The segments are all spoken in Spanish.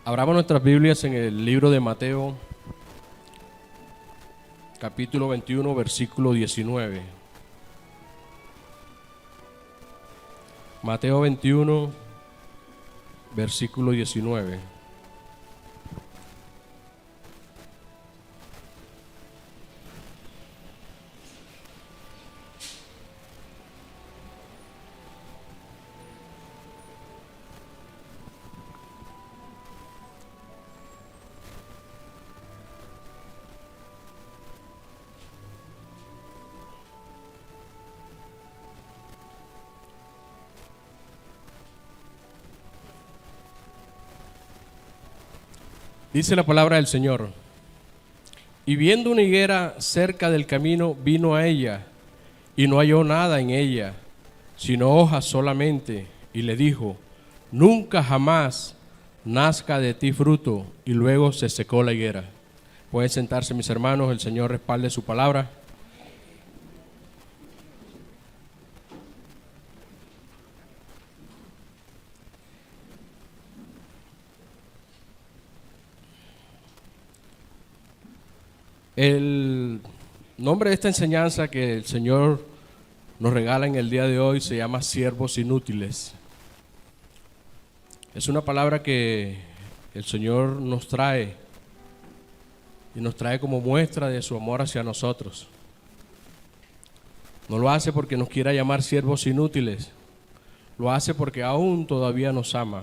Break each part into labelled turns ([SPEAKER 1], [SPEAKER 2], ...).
[SPEAKER 1] Abramos nuestras Biblias en el libro de Mateo, capítulo 21, versículo 19. Mateo 21, versículo 19. Dice la palabra del Señor: y viendo una higuera cerca del camino, vino a ella, y no halló nada en ella, sino hojas solamente, y le dijo: nunca jamás nazca de ti fruto. Y luego se secó la higuera. Pueden sentarse, mis hermanos. El Señor respalde su palabra. El nombre de esta enseñanza que el Señor nos regala en el día de hoy se llama siervos inútiles. Es una palabra que el Señor nos trae y nos trae como muestra de su amor hacia nosotros. No lo hace porque nos quiera llamar siervos inútiles, lo hace porque aún todavía nos ama.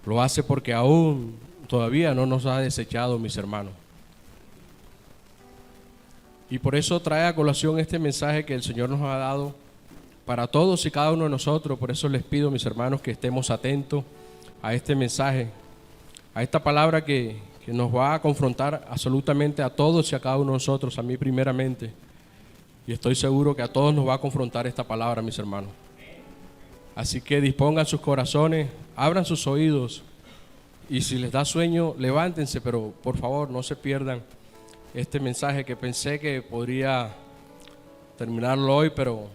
[SPEAKER 1] Lo hace porque aún todavía no nos ha desechado, mis hermanos. Y por eso trae a colación este mensaje que el Señor nos ha dado para todos y cada uno de nosotros. Por eso les pido, mis hermanos, que estemos atentos a este mensaje, a esta palabra que nos va a confrontar absolutamente a todos y a cada uno de nosotros, a mí primeramente. Y estoy seguro que a todos nos va a confrontar esta palabra, mis hermanos. Así que dispongan sus corazones, abran sus oídos, y si les da sueño, levántense, pero por favor no se pierdan este mensaje, que pensé que podría terminarlo hoy, pero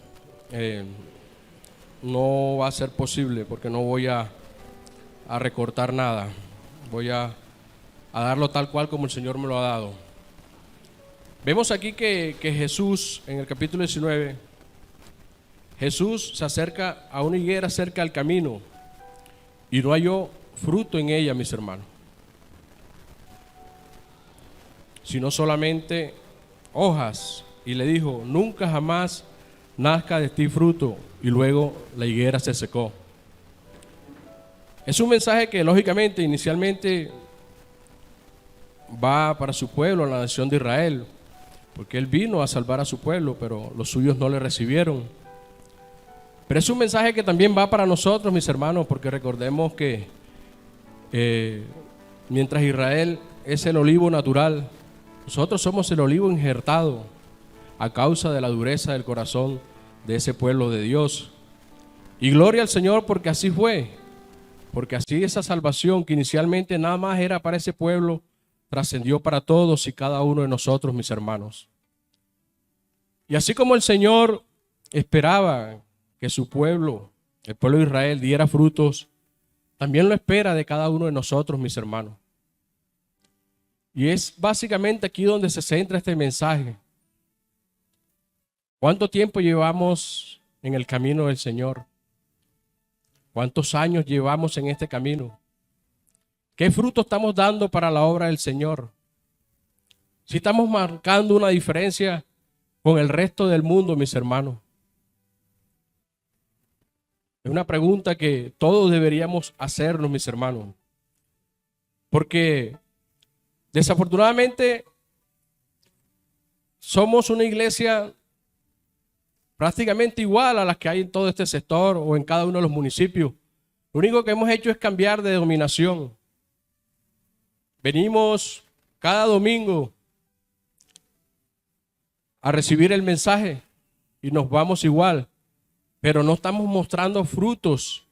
[SPEAKER 1] no va a ser posible, porque no voy a recortar nada. Voy a darlo tal cual como el Señor me lo ha dado. Vemos aquí que Jesús, en el capítulo 19, Jesús se acerca a una higuera cerca del camino y no halló fruto en ella, mis hermanos, sino solamente hojas, y le dijo: nunca jamás nazca de ti fruto. Y luego la higuera se secó. Es un mensaje que lógicamente inicialmente va para su pueblo, la nación de Israel, porque Él vino a salvar a su pueblo, pero los suyos no le recibieron. Pero es un mensaje que también va para nosotros, mis hermanos, porque recordemos que mientras Israel es el olivo natural, nosotros somos el olivo injertado a causa de la dureza del corazón de ese pueblo de Dios. Y gloria al Señor, porque así fue, porque así esa salvación que inicialmente nada más era para ese pueblo, trascendió para todos y cada uno de nosotros, mis hermanos. Y así como el Señor esperaba que su pueblo, el pueblo de Israel, diera frutos, también lo espera de cada uno de nosotros, mis hermanos. Y es básicamente aquí donde se centra este mensaje. ¿Cuánto tiempo llevamos en el camino del Señor? ¿Cuántos años llevamos en este camino? ¿Qué fruto estamos dando para la obra del Señor? Si estamos marcando una diferencia con el resto del mundo, mis hermanos. Es una pregunta que todos deberíamos hacernos, mis hermanos. Porque desafortunadamente somos una iglesia prácticamente igual a las que hay en todo este sector o en cada uno de los municipios. Lo único que hemos hecho es cambiar de denominación. Venimos cada domingo a recibir el mensaje y nos vamos igual, pero no estamos mostrando frutos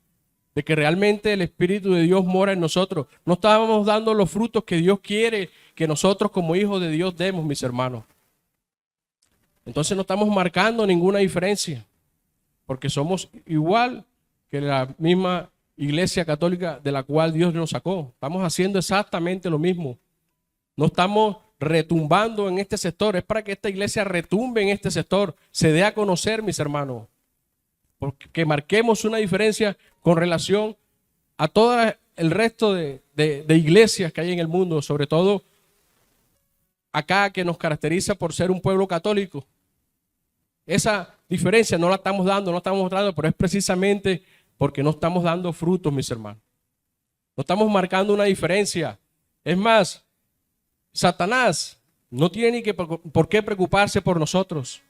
[SPEAKER 1] de que realmente el Espíritu de Dios mora en nosotros. No estábamos dando los frutos que Dios quiere que nosotros como hijos de Dios demos, mis hermanos. Entonces no estamos marcando ninguna diferencia, porque somos igual que la misma iglesia católica de la cual Dios nos sacó. Estamos haciendo exactamente lo mismo. No estamos retumbando en este sector, es para que esta iglesia retumbe en este sector, se dé a conocer, mis hermanos, porque marquemos una diferencia con relación a todo el resto de iglesias que hay en el mundo, sobre todo acá, que nos caracteriza por ser un pueblo católico. Esa diferencia no la estamos dando, no estamos mostrando, pero es precisamente porque no estamos dando frutos, mis hermanos. No estamos marcando una diferencia. Es más, Satanás no tiene ni por qué preocuparse por nosotros,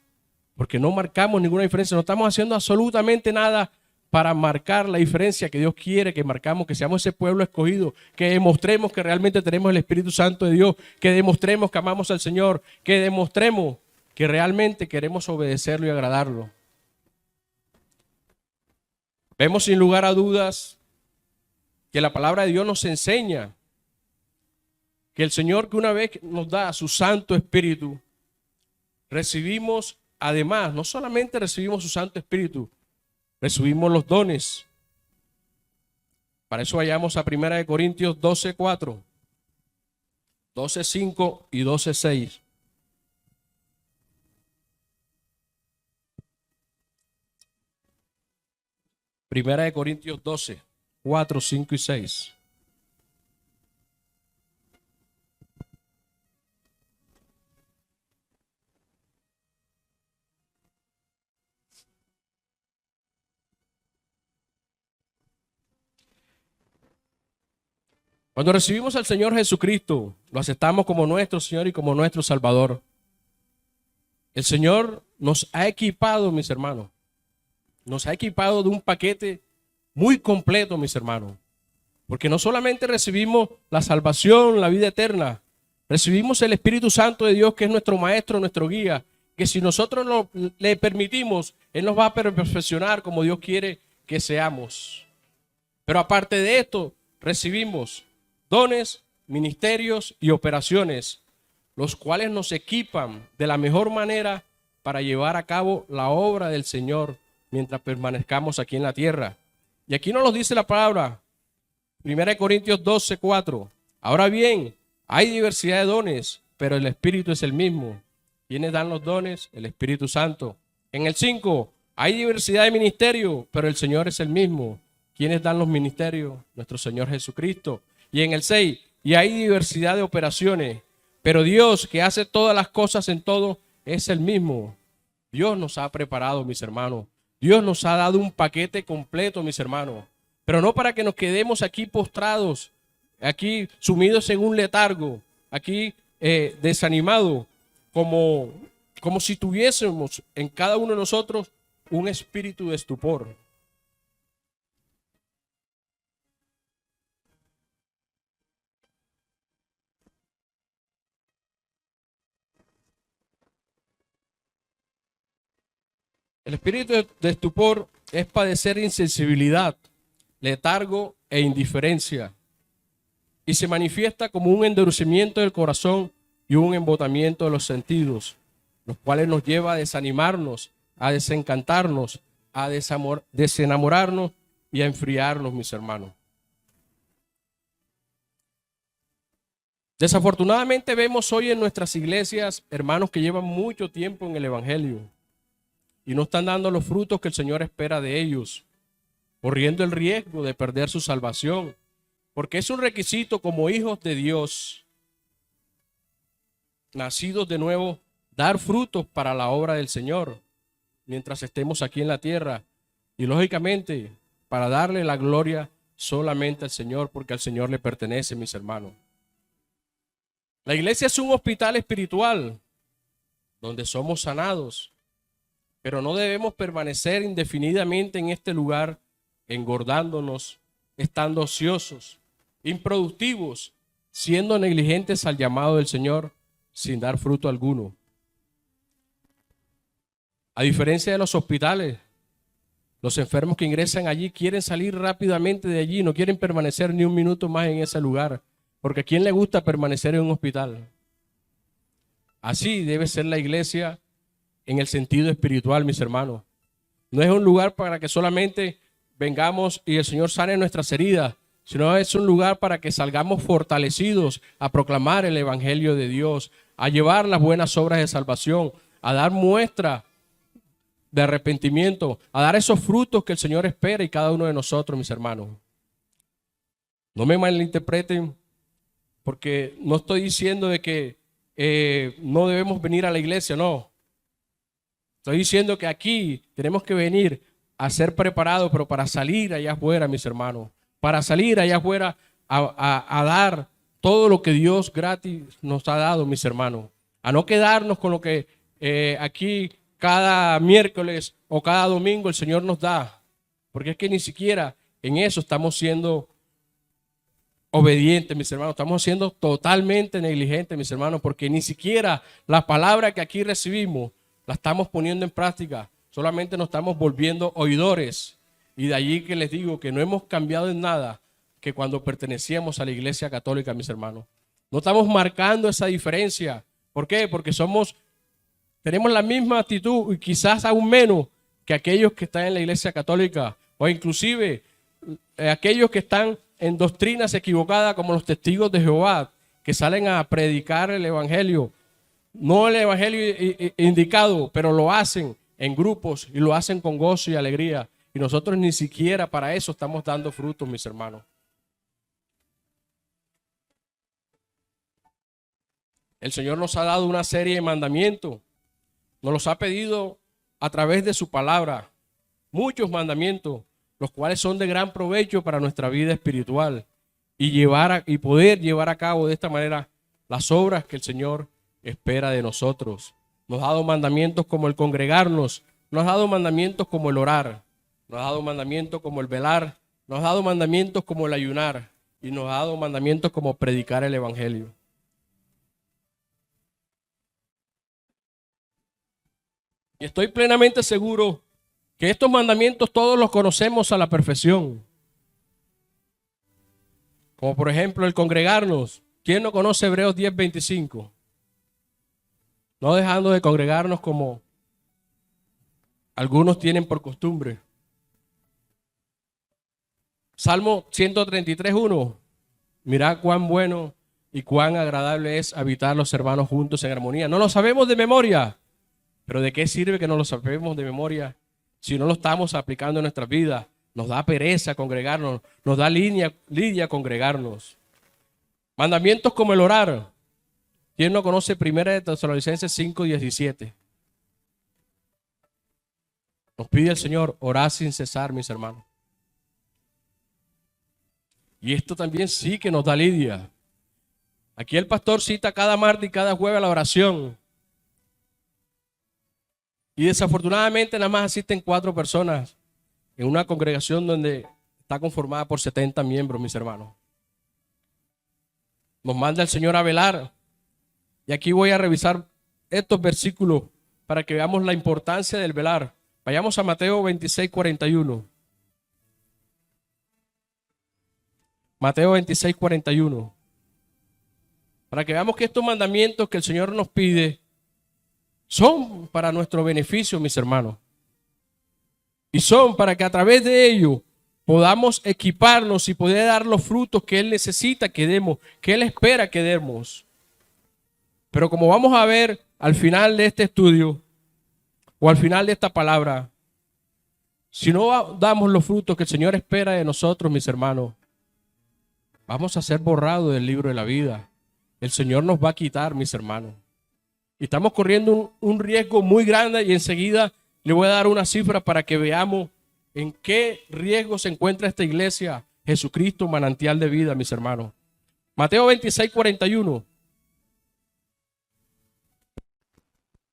[SPEAKER 1] porque no marcamos ninguna diferencia, no estamos haciendo absolutamente nada para marcar la diferencia que Dios quiere que marcamos, que seamos ese pueblo escogido, que demostremos que realmente tenemos el Espíritu Santo de Dios, que demostremos que amamos al Señor, que demostremos que realmente queremos obedecerlo y agradarlo. Vemos sin lugar a dudas que la palabra de Dios nos enseña que el Señor, que una vez nos da su Santo Espíritu, recibimos, además, no solamente recibimos su Santo Espíritu, recibimos los dones. Para eso vayamos a 1 Corintios 12:4, 12:5 y 12:6. Primera de Corintios 12, 4, 5 y 6. Cuando recibimos al Señor Jesucristo, lo aceptamos como nuestro Señor y como nuestro Salvador. El Señor nos ha equipado, mis hermanos. Nos ha equipado de un paquete muy completo, mis hermanos. Porque no solamente recibimos la salvación, la vida eterna, recibimos el Espíritu Santo de Dios, que es nuestro maestro, nuestro guía, que si nosotros le permitimos, Él nos va a perfeccionar como Dios quiere que seamos. Pero aparte de esto, recibimos dones, ministerios y operaciones, los cuales nos equipan de la mejor manera para llevar a cabo la obra del Señor mientras permanezcamos aquí en la tierra. Y aquí nos lo dice la palabra, 1 Corintios 12:4. Ahora bien, hay diversidad de dones, pero el Espíritu es el mismo. ¿Quiénes dan los dones? El Espíritu Santo. En el 5, hay diversidad de ministerios, pero el Señor es el mismo. ¿Quiénes dan los ministerios? Nuestro Señor Jesucristo. Y en el 6, y hay diversidad de operaciones, pero Dios, que hace todas las cosas en todo, es el mismo. Dios nos ha preparado, mis hermanos. Dios nos ha dado un paquete completo, mis hermanos. Pero no para que nos quedemos aquí postrados, aquí sumidos en un letargo, aquí desanimados, como si tuviésemos en cada uno de nosotros un espíritu de estupor. El espíritu de estupor es padecer insensibilidad, letargo e indiferencia, y se manifiesta como un endurecimiento del corazón y un embotamiento de los sentidos, los cuales nos lleva a desanimarnos, a desencantarnos, a desenamorarnos y a enfriarnos, mis hermanos. Desafortunadamente vemos hoy en nuestras iglesias hermanos que llevan mucho tiempo en el Evangelio y no están dando los frutos que el Señor espera de ellos, corriendo el riesgo de perder su salvación, porque es un requisito como hijos de Dios, nacidos de nuevo, dar frutos para la obra del Señor, mientras estemos aquí en la tierra, y lógicamente para darle la gloria solamente al Señor, porque al Señor le pertenece, mis hermanos. La iglesia es un hospital espiritual, donde somos sanados, pero no debemos permanecer indefinidamente en este lugar, engordándonos, estando ociosos, improductivos, siendo negligentes al llamado del Señor, sin dar fruto alguno. A diferencia de los hospitales, los enfermos que ingresan allí quieren salir rápidamente de allí, no quieren permanecer ni un minuto más en ese lugar, porque ¿a quién le gusta permanecer en un hospital? Así debe ser la iglesia en el sentido espiritual, mis hermanos. No es un lugar para que solamente vengamos y el Señor sane nuestras heridas, sino es un lugar para que salgamos fortalecidos a proclamar el Evangelio de Dios, a llevar las buenas obras de salvación, a dar muestra de arrepentimiento, a dar esos frutos que el Señor espera y cada uno de nosotros, mis hermanos. No me malinterpreten, porque no estoy diciendo de que no debemos venir a la iglesia, no. Estoy diciendo que aquí tenemos que venir a ser preparados, pero para salir allá afuera, mis hermanos, para salir allá afuera a dar todo lo que Dios gratis nos ha dado, mis hermanos, a no quedarnos con lo que aquí cada miércoles o cada domingo el Señor nos da, porque es que ni siquiera en eso estamos siendo obedientes, mis hermanos, estamos siendo totalmente negligentes, mis hermanos, porque ni siquiera la palabra que aquí recibimos la estamos poniendo en práctica, solamente nos estamos volviendo oidores. Y de allí que les digo que no hemos cambiado en nada que cuando pertenecíamos a la Iglesia Católica, mis hermanos. No estamos marcando esa diferencia. ¿Por qué? Porque tenemos la misma actitud y quizás aún menos que aquellos que están en la Iglesia Católica o inclusive aquellos que están en doctrinas equivocadas como los testigos de Jehová, que salen a predicar el Evangelio, no el Evangelio indicado, pero lo hacen en grupos y lo hacen con gozo y alegría. Y nosotros ni siquiera para eso estamos dando frutos, mis hermanos. El Señor nos ha dado una serie de mandamientos. Nos los ha pedido a través de su palabra. Muchos mandamientos, los cuales son de gran provecho para nuestra vida espiritual. Y poder llevar a cabo de esta manera las obras que el Señor espera de nosotros. Nos ha dado mandamientos como el congregarnos. Nos ha dado mandamientos como el orar. Nos ha dado mandamientos como el velar, nos ha dado mandamientos como el ayunar y nos ha dado mandamientos como predicar el Evangelio. Y estoy plenamente seguro que estos mandamientos todos los conocemos a la perfección. Como por ejemplo el congregarnos. ¿Quién no conoce Hebreos 10:25? No dejando de congregarnos como algunos tienen por costumbre. Salmo 133:1. Mirad cuán bueno y cuán agradable es habitar los hermanos juntos en armonía. No lo sabemos de memoria, pero ¿de qué sirve que no lo sabemos de memoria si no lo estamos aplicando en nuestras vidas? Nos da pereza congregarnos, nos da lidia congregarnos. Mandamientos como el orar. ¿Quién no conoce 1 de Tesalonicenses 5:17? Nos pide el Señor orar sin cesar, mis hermanos. Y esto también sí que nos da lidia. Aquí el pastor cita cada martes y cada jueves a la oración. Y desafortunadamente nada más asisten 4 personas en una congregación donde está conformada por 70 miembros, mis hermanos. Nos manda el Señor a velar. Y aquí voy a revisar estos versículos para que veamos la importancia del velar. Vayamos a Mateo 26:41. Mateo 26:41. Para que veamos que estos mandamientos que el Señor nos pide son para nuestro beneficio, mis hermanos. Y son para que a través de ellos podamos equiparnos y poder dar los frutos que Él necesita que demos, que Él espera que demos. Pero como vamos a ver al final de este estudio o al final de esta palabra, si no damos los frutos que el Señor espera de nosotros, mis hermanos, vamos a ser borrados del libro de la vida. El Señor nos va a quitar, mis hermanos. Y estamos corriendo un riesgo muy grande y enseguida le voy a dar una cifra para que veamos en qué riesgo se encuentra esta iglesia, Jesucristo, manantial de vida, mis hermanos. Mateo 26:41.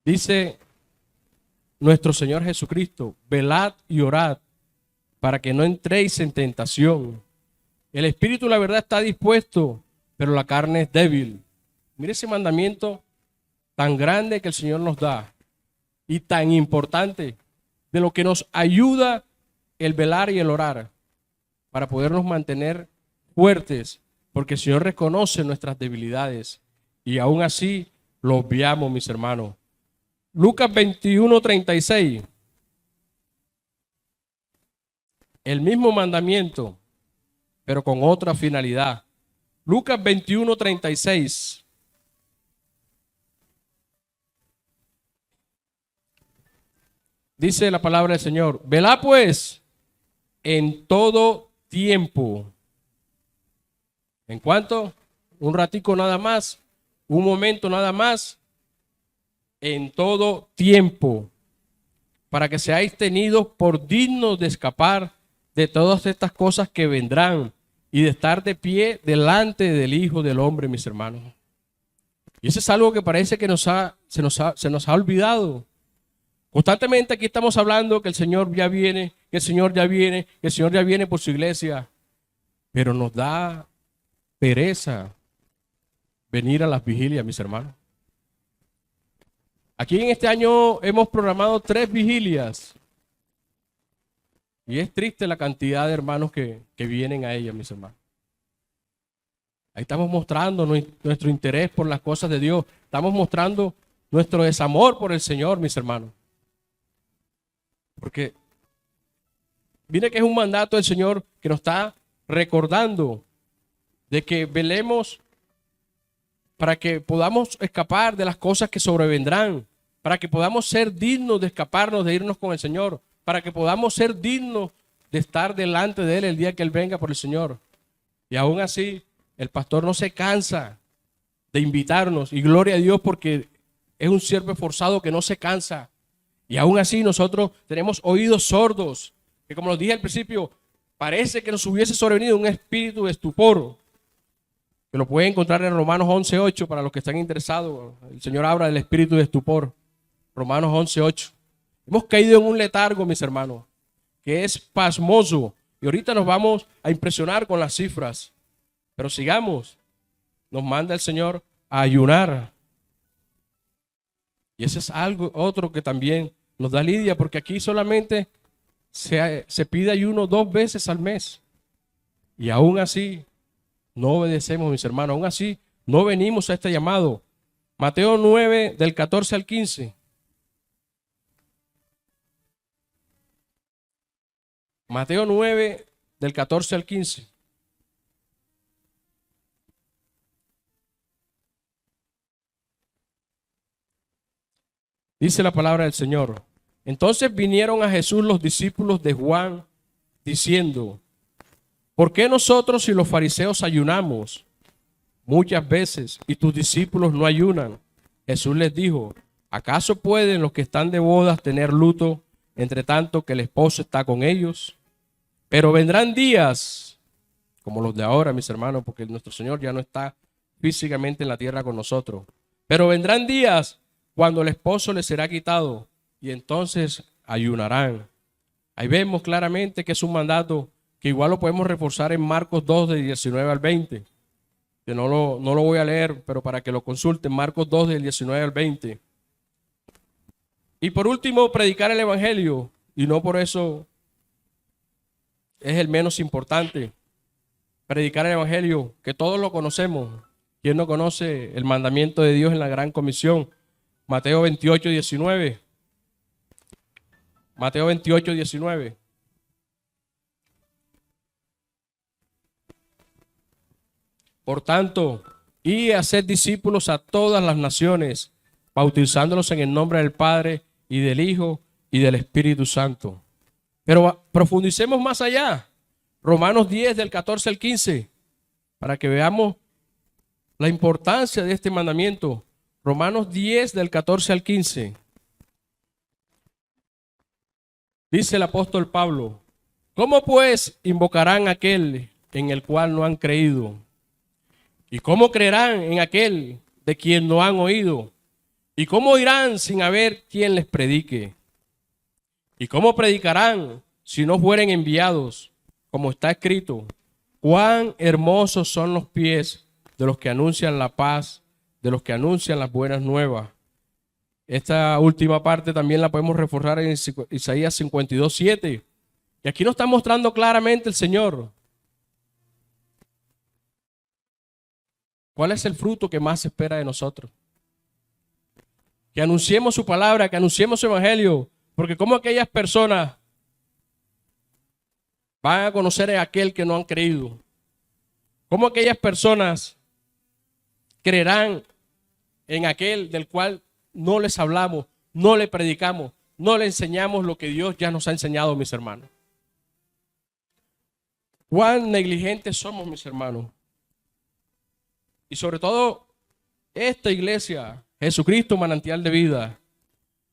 [SPEAKER 1] Dice nuestro Señor Jesucristo, velad y orad para que no entréis en tentación. El espíritu, la verdad, está dispuesto, pero la carne es débil. Mire ese mandamiento tan grande que el Señor nos da y tan importante, de lo que nos ayuda el velar y el orar para podernos mantener fuertes, porque el Señor reconoce nuestras debilidades y aún así lo obviamos, mis hermanos. Lucas 21:36. el mismo mandamiento, pero con otra finalidad. Lucas 21:36. Dice la palabra del Señor: velad pues en todo tiempo. ¿En cuánto? Un ratico nada más, un momento nada más. En todo tiempo, para que seáis tenidos por dignos de escapar de todas estas cosas que vendrán y de estar de pie delante del Hijo del Hombre, mis hermanos. Y eso es algo que parece que se nos ha olvidado. Constantemente aquí estamos hablando que el Señor ya viene, que el Señor ya viene, que el Señor ya viene por su iglesia. Pero nos da pereza venir a las vigilias, mis hermanos. Aquí en este año hemos programado 3 vigilias. Y es triste la cantidad de hermanos que vienen a ellas, mis hermanos. Ahí estamos mostrando nuestro interés por las cosas de Dios. Estamos mostrando nuestro desamor por el Señor, mis hermanos. Porque mire que es un mandato del Señor que nos está recordando de que velemos para que podamos escapar de las cosas que sobrevendrán, para que podamos ser dignos de escaparnos, de irnos con el Señor, para que podamos ser dignos de estar delante de Él el día que Él venga por el Señor. Y aún así, el pastor no se cansa de invitarnos, y gloria a Dios porque es un siervo esforzado que no se cansa. Y aún así nosotros tenemos oídos sordos, que como lo dije al principio, parece que nos hubiese sobrevenido un espíritu de estupor, que lo pueden encontrar en Romanos 11:8 para los que están interesados. El Señor habla del espíritu de estupor. Romanos 11:8. Hemos caído en un letargo, mis hermanos, que es pasmoso. Y ahorita nos vamos a impresionar con las cifras. Pero sigamos. Nos manda el Señor a ayunar. Y ese es algo otro que también nos da lidia, porque aquí solamente se pide ayuno 2 veces al mes. Y aún así no obedecemos, mis hermanos. Aún así no venimos a este llamado. Mateo 9, del 14 al 15. Mateo 9, del 14 al 15. Dice la palabra del Señor: entonces vinieron a Jesús los discípulos de Juan, diciendo: ¿por qué nosotros y los fariseos ayunamos muchas veces y tus discípulos no ayunan? Jesús les dijo: ¿acaso pueden los que están de bodas tener luto entre tanto que el esposo está con ellos? Pero vendrán días como los de ahora, mis hermanos, porque nuestro Señor ya no está físicamente en la tierra con nosotros. Pero vendrán días cuando el esposo les será quitado y entonces ayunarán. Ahí vemos claramente que es un mandato que igual lo podemos reforzar en Marcos 2, del 19 al 20. Que no lo voy a leer, pero para que lo consulten, Marcos 2, del 19 al 20. Y por último, predicar el evangelio, y no por eso es el menos importante. Predicar el evangelio, que todos lo conocemos. ¿Quién no conoce el mandamiento de Dios en la gran comisión? Mateo 28, 19. Mateo 28, 19. Por tanto, y haced discípulos a todas las naciones, bautizándolos en el nombre del Padre y del Hijo y del Espíritu Santo. Pero profundicemos más allá. Romanos 10, del 14 al 15, para que veamos la importancia de este mandamiento. Romanos 10, del 14 al 15. Dice el apóstol Pablo: ¿cómo pues invocarán a aquel en el cual no han creído? ¿Y cómo creerán en aquel de quien no han oído? ¿Y cómo irán sin haber quien les predique? ¿Y cómo predicarán si no fueren enviados? Como está escrito: cuán hermosos son los pies de los que anuncian la paz, de los que anuncian las buenas nuevas. Esta última parte también la podemos reforzar en Isaías 52, 7. Y aquí nos está mostrando claramente el Señor cuál es el fruto que más se espera de nosotros. Que anunciemos su palabra, que anunciemos su evangelio. Porque como aquellas personas van a conocer a aquel que no han creído? ¿Cómo aquellas personas creerán en aquel del cual no les hablamos, no le predicamos, no le enseñamos lo que Dios ya nos ha enseñado, mis hermanos? ¿Cuán negligentes somos, mis hermanos? Y sobre todo, esta iglesia, Jesucristo, manantial de vida,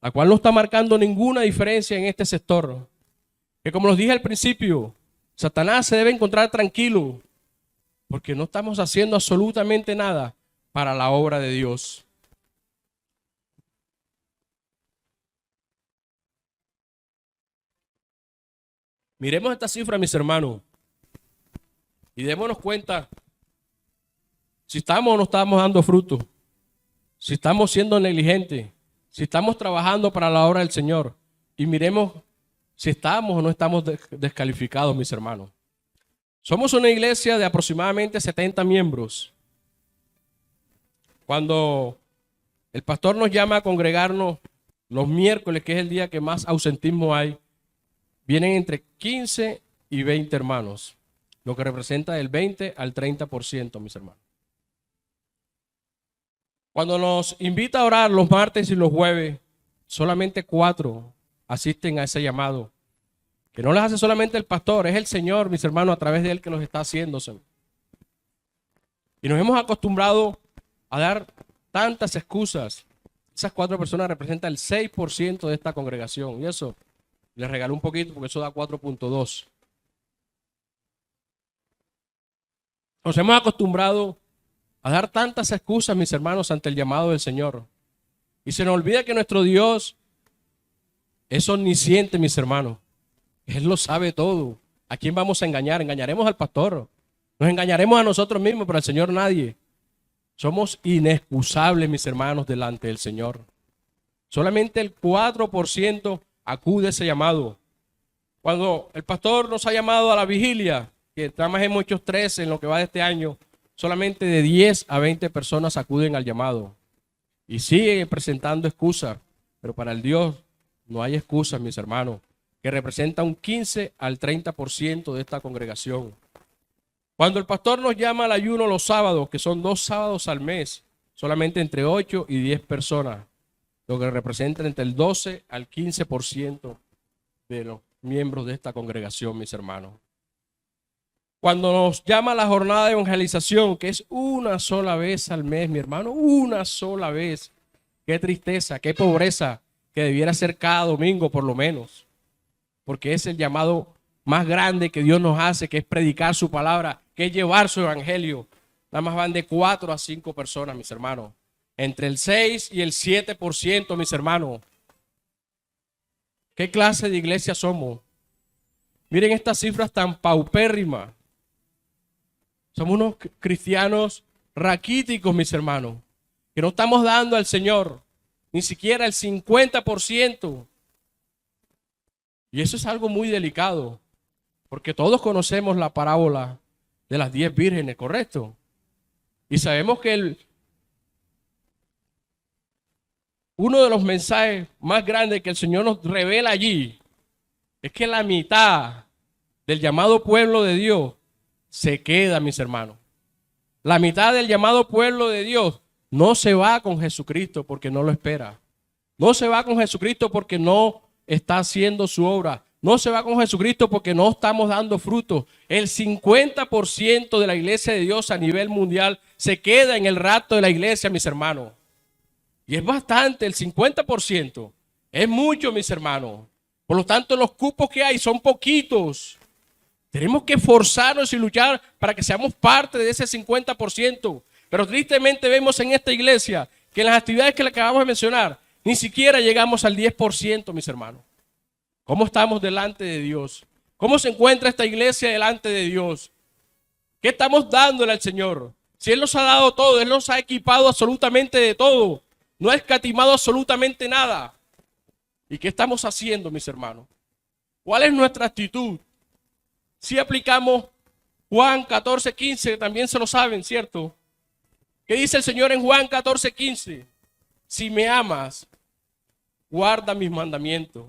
[SPEAKER 1] la cual no está marcando ninguna diferencia en este sector. Que como los dije al principio, Satanás se debe encontrar tranquilo, porque no estamos haciendo absolutamente nada para la obra de Dios. Miremos esta cifra, mis hermanos, y démonos cuenta si estamos o no estamos dando fruto, si estamos siendo negligentes, si estamos trabajando para la obra del Señor. Y miremos si estamos o no estamos descalificados, mis hermanos. Somos una iglesia de aproximadamente 70 miembros. Cuando el pastor nos llama a congregarnos los miércoles, que es el día que más ausentismo hay, vienen entre 15 y 20 hermanos, lo que representa del 20 al 30%, mis hermanos. Cuando nos invita a orar los martes y los jueves, solamente 4 asisten a ese llamado, que no les hace solamente el pastor, es el Señor, mis hermanos, a través de Él que los está haciéndose. Y nos hemos acostumbrado a dar tantas excusas. Esas 4 personas representan el 6% de esta congregación, y eso les regaló un poquito porque eso da 4.2. Nos hemos acostumbrado a dar tantas excusas, mis hermanos, ante el llamado del Señor. Y se nos olvida que nuestro Dios es omnisciente, mis hermanos. Él lo sabe todo. ¿A quién vamos a engañar? Engañaremos al pastor. Nos engañaremos a nosotros mismos, pero al Señor nadie. Somos inexcusables, mis hermanos, delante del Señor. Solamente el 4% acude a ese llamado. Cuando el pastor nos ha llamado a la vigilia, que nada más hemos hecho 13 en lo que va de este año, solamente de 10 a 20 personas acuden al llamado. Y siguen presentando excusas, pero para el Dios no hay excusas, mis hermanos, que representa un 15 al 30% de esta congregación. Cuando el pastor nos llama al ayuno los sábados, que son 2 sábados al mes, solamente entre 8 y 10 personas, lo que representa entre el 12 al 15% de los miembros de esta congregación, mis hermanos. Cuando nos llama la jornada de evangelización, que es una sola vez al mes, mi hermano, una sola vez. Qué tristeza, qué pobreza, que debiera ser cada domingo por lo menos. Porque es el llamado más grande que Dios nos hace, que es predicar su palabra, que es llevar su evangelio. Nada más van de 4 a 5 personas, mis hermanos. Entre el 6 y el 7%, mis hermanos. ¿Qué clase de iglesia somos? Miren estas cifras tan paupérrimas. Somos unos cristianos raquíticos, mis hermanos, que no estamos dando al Señor ni siquiera el 50%. Y eso es algo muy delicado, porque todos conocemos la parábola de las 10 vírgenes, ¿correcto? Y sabemos que uno de los mensajes más grandes que el Señor nos revela allí es que la mitad del llamado pueblo de Dios se queda, mis hermanos. La mitad del llamado pueblo de Dios no se va con Jesucristo porque no lo espera. No se va con Jesucristo porque no está haciendo su obra. No se va con Jesucristo porque no estamos dando frutos. El 50% de la iglesia de Dios a nivel mundial se queda en el rapto de la iglesia, mis hermanos. Y es bastante, el 50%. Es mucho, mis hermanos. Por lo tanto, los cupos que hay son poquitos. Tenemos que esforzarnos y luchar para que seamos parte de ese 50%. Pero tristemente vemos en esta iglesia que en las actividades que le acabamos de mencionar, ni siquiera llegamos al 10%, mis hermanos. ¿Cómo estamos delante de Dios? ¿Cómo se encuentra esta iglesia delante de Dios? ¿Qué estamos dándole al Señor? Si Él nos ha dado todo, Él nos ha equipado absolutamente de todo. No ha escatimado absolutamente nada. ¿Y qué estamos haciendo, mis hermanos? ¿Cuál es nuestra actitud? Si aplicamos Juan 14:15, también se lo saben, ¿cierto? ¿Qué dice el Señor en Juan 14:15? Si me amas, guarda mis mandamientos.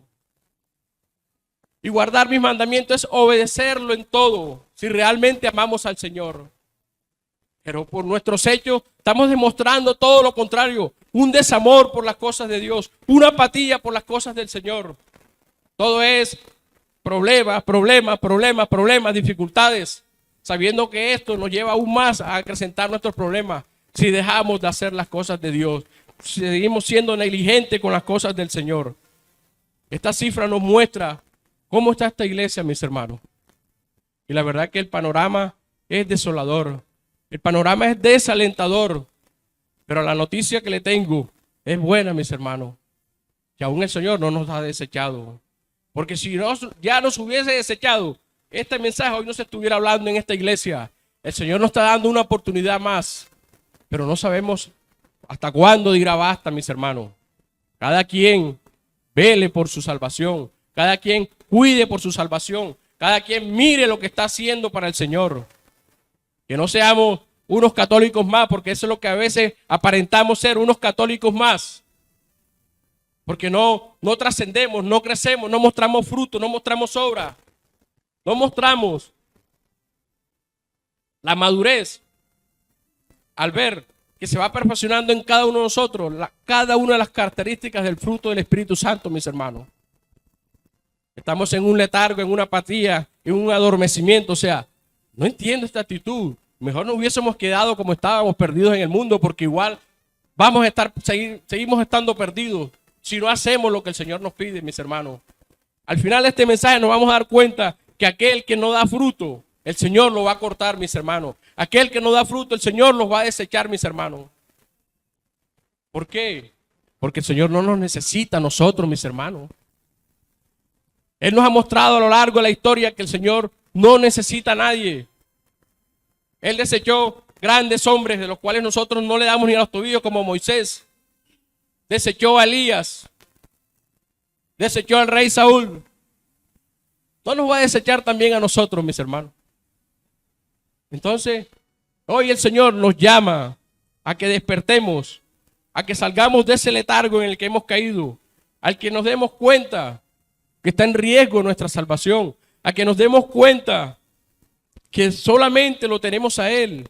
[SPEAKER 1] Y guardar mis mandamientos es obedecerlo en todo, si realmente amamos al Señor. Pero por nuestros hechos estamos demostrando todo lo contrario. Un desamor por las cosas de Dios, una apatía por las cosas del Señor. Todo es problemas, dificultades, sabiendo que esto nos lleva aún más a acrecentar nuestros problemas si dejamos de hacer las cosas de Dios. Si seguimos siendo negligentes con las cosas del Señor. Esta cifra nos muestra cómo está esta iglesia, mis hermanos. Y la verdad que el panorama es desolador. El panorama es desalentador. Pero la noticia que le tengo es buena, mis hermanos. Que aún el Señor no nos ha desechado. Porque si ya nos hubiese desechado, este mensaje hoy no se estuviera hablando en esta iglesia. El Señor nos está dando una oportunidad más. Pero no sabemos hasta cuándo dirá basta, mis hermanos. Cada quien vele por su salvación. Cada quien cuide por su salvación. Cada quien mire lo que está haciendo para el Señor. Que no seamos unos católicos más, porque eso es lo que a veces aparentamos ser, unos católicos más. Porque no trascendemos, no crecemos, no mostramos fruto, no mostramos obra. No mostramos la madurez al ver que se va perfeccionando en cada uno de nosotros, cada una de las características del fruto del Espíritu Santo, mis hermanos. Estamos en un letargo, en una apatía, en un adormecimiento. O sea, no entiendo esta actitud. Mejor no hubiésemos quedado como estábamos, perdidos en el mundo, porque igual vamos a estar, seguimos estando perdidos si no hacemos lo que el Señor nos pide, mis hermanos. Al final de este mensaje nos vamos a dar cuenta que aquel que no da fruto, el Señor lo va a cortar, mis hermanos. Aquel que no da fruto, el Señor los va a desechar, mis hermanos. ¿Por qué? Porque el Señor no nos necesita a nosotros, mis hermanos. Él nos ha mostrado a lo largo de la historia que el Señor no necesita a nadie. Él desechó grandes hombres de los cuales nosotros no le damos ni a los tobillos, como Moisés. Desechó a Elías. Desechó al rey Saúl. ¿No nos va a desechar también a nosotros, mis hermanos? Entonces, hoy el Señor nos llama a que despertemos, a que salgamos de ese letargo en el que hemos caído, al que nos demos cuenta que está en riesgo nuestra salvación, a que nos demos cuenta que solamente lo tenemos a Él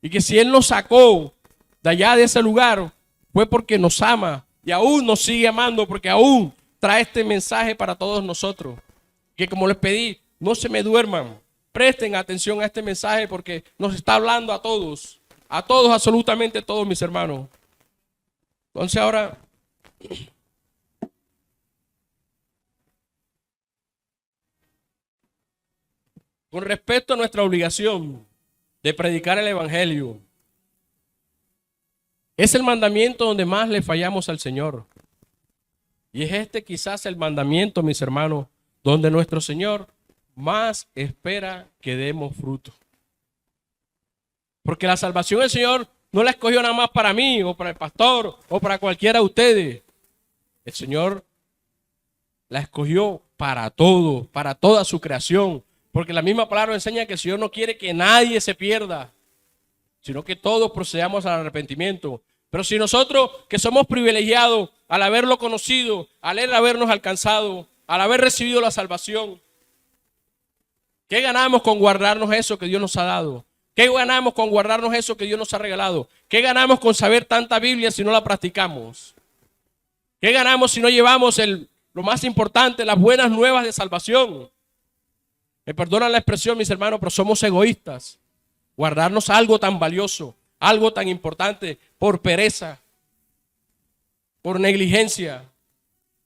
[SPEAKER 1] y que si Él nos sacó de allá de ese lugar fue porque nos ama y aún nos sigue amando, porque aún trae este mensaje para todos nosotros. Que como les pedí, no se me duerman, presten atención a este mensaje porque nos está hablando a todos, absolutamente todos, mis hermanos. Entonces ahora, con respecto a nuestra obligación de predicar el Evangelio, es el mandamiento donde más le fallamos al Señor. Y es este quizás el mandamiento, mis hermanos, donde nuestro Señor más espera que demos fruto. Porque la salvación del Señor no la escogió nada más para mí, o para el pastor, o para cualquiera de ustedes. El Señor la escogió para todo, para toda su creación. Porque la misma palabra enseña que el Señor no quiere que nadie se pierda, sino que todos procedamos al arrepentimiento. Pero si nosotros, que somos privilegiados al haberlo conocido, al él habernos alcanzado, al haber recibido la salvación, ¿qué ganamos con guardarnos eso que Dios nos ha dado? ¿Qué ganamos con guardarnos eso que Dios nos ha regalado? ¿Qué ganamos con saber tanta Biblia si no la practicamos? ¿Qué ganamos si no llevamos lo más importante, las buenas nuevas de salvación? Me perdonan la expresión, mis hermanos, pero somos egoístas. Guardarnos algo tan valioso, algo tan importante, por pereza, por negligencia,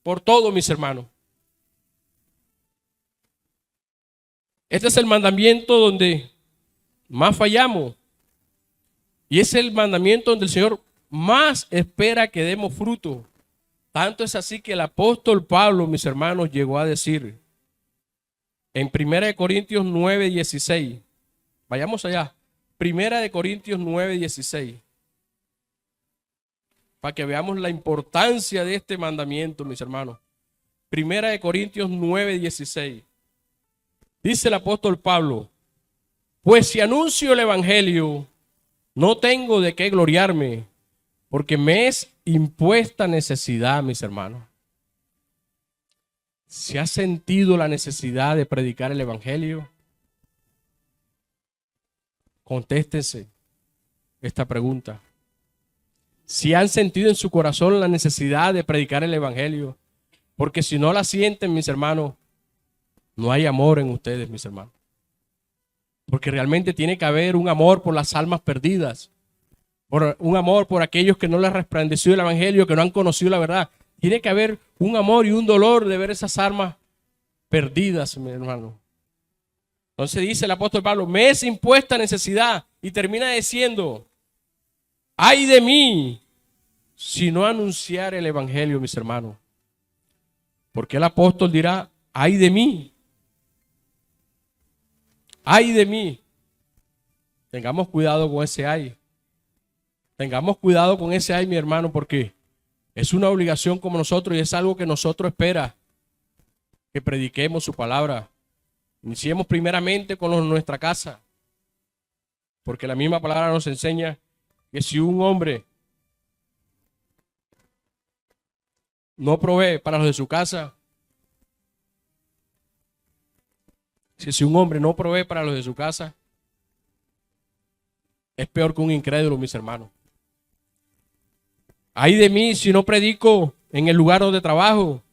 [SPEAKER 1] por todo, mis hermanos. Este es el mandamiento donde más fallamos. Y es el mandamiento donde el Señor más espera que demos fruto. Tanto es así que el apóstol Pablo, mis hermanos, llegó a decir en 1 Corintios 9:16. Vayamos allá. 1 Corintios 9:16. Para que veamos la importancia de este mandamiento, mis hermanos. 1 Corintios 9:16. Dice el apóstol Pablo: pues si anuncio el evangelio, no tengo de qué gloriarme, porque me es impuesta necesidad, mis hermanos. ¿Se ha sentido la necesidad de predicar el evangelio? Contéstense esta pregunta. Si han sentido en su corazón la necesidad de predicar el evangelio, porque si no la sienten, mis hermanos, no hay amor en ustedes, mis hermanos. Porque realmente tiene que haber un amor por las almas perdidas, un amor por aquellos que no les ha resplandecido el evangelio, que no han conocido la verdad. Tiene que haber un amor y un dolor de ver esas almas perdidas, mi hermano. Entonces dice el apóstol Pablo, me es impuesta necesidad, y termina diciendo, ay de mí si no anunciar el evangelio, mis hermanos. Porque el apóstol dirá, ay de mí. Ay de mí. Tengamos cuidado con ese ay. Tengamos cuidado con ese ay, mi hermano, porque es una obligación como nosotros y es algo que nosotros espera que prediquemos su palabra. Iniciemos primeramente con nuestra casa, porque la misma palabra nos enseña que si un hombre no provee para los de su casa, si un hombre no provee para los de su casa, es peor que un incrédulo, mis hermanos. Ay de mí si no predico en el lugar donde trabajo.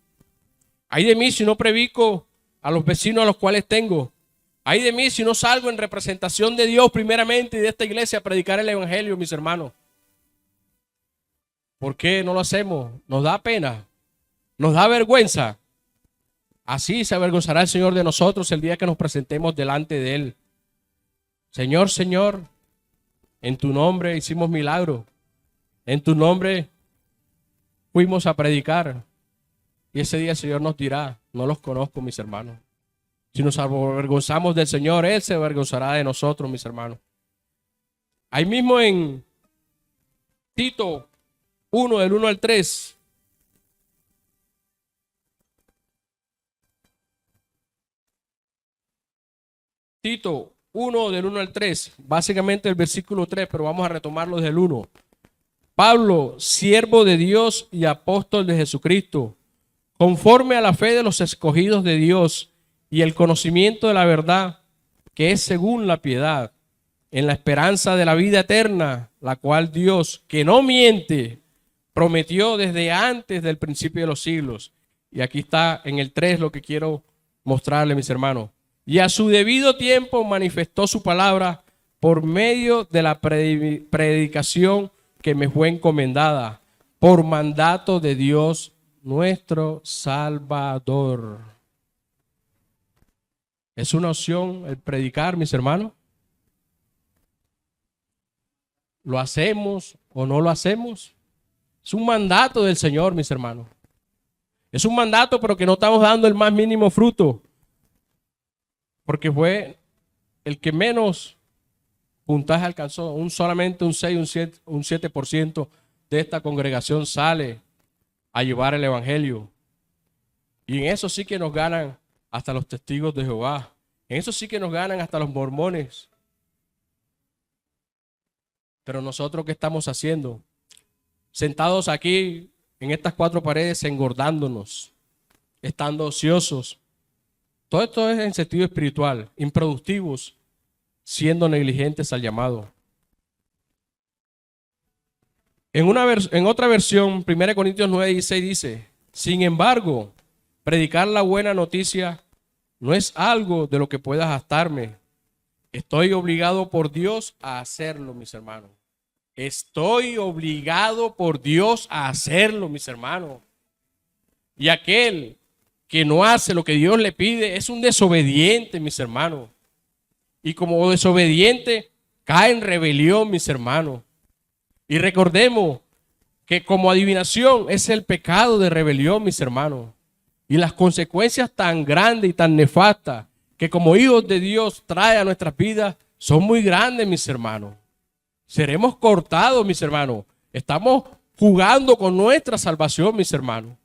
[SPEAKER 1] Ay de mí si no predico a los vecinos a los cuales tengo. Ay de mí si no salgo en representación de Dios primeramente y de esta iglesia a predicar el evangelio, mis hermanos. ¿Por qué no lo hacemos? Nos da pena, nos da vergüenza. Así se avergonzará el Señor de nosotros el día que nos presentemos delante de Él. Señor, Señor, en tu nombre hicimos milagros. En tu nombre fuimos a predicar. Y ese día el Señor nos dirá, no los conozco, mis hermanos. Si nos avergonzamos del Señor, Él se avergonzará de nosotros, mis hermanos. Ahí mismo en Tito 1, del 1 al 3. Tito 1, del 1 al 3. Básicamente el versículo 3, pero vamos a retomarlo desde el 1. Pablo, siervo de Dios y apóstol de Jesucristo, conforme a la fe de los escogidos de Dios y el conocimiento de la verdad, que es según la piedad, en la esperanza de la vida eterna, la cual Dios, que no miente, prometió desde antes del principio de los siglos. Y aquí está en el 3 lo que quiero mostrarle, mis hermanos. Y a su debido tiempo manifestó su palabra por medio de la predicación que me fue encomendada, por mandato de Dios nuestro Salvador. ¿Es una opción el predicar, mis hermanos? ¿Lo hacemos o no lo hacemos? Es un mandato del Señor, mis hermanos. Es un mandato, pero que no estamos dando el más mínimo fruto, porque fue el que menos puntaje alcanzó. Solamente un 6, un 7% de esta congregación sale a llevar el evangelio. Y en eso sí que nos ganan hasta los testigos de Jehová. En eso sí que nos ganan hasta los mormones. Pero nosotros, ¿qué estamos haciendo? Sentados aquí en estas 4 paredes, engordándonos, estando ociosos. Todo esto es en sentido espiritual, improductivos, siendo negligentes al llamado. En otra versión, 1 Corintios 9:16 dice, sin embargo, predicar la buena noticia no es algo de lo que pueda gastarme. Estoy obligado por Dios a hacerlo, mis hermanos. Estoy obligado por Dios a hacerlo, mis hermanos. Y aquel que no hace lo que Dios le pide es un desobediente, mis hermanos. Y como desobediente cae en rebelión, mis hermanos. Y recordemos que como adivinación es el pecado de rebelión, mis hermanos. Y las consecuencias tan grandes y tan nefastas que como hijos de Dios trae a nuestras vidas son muy grandes, mis hermanos. Seremos cortados, mis hermanos. Estamos jugando con nuestra salvación, mis hermanos.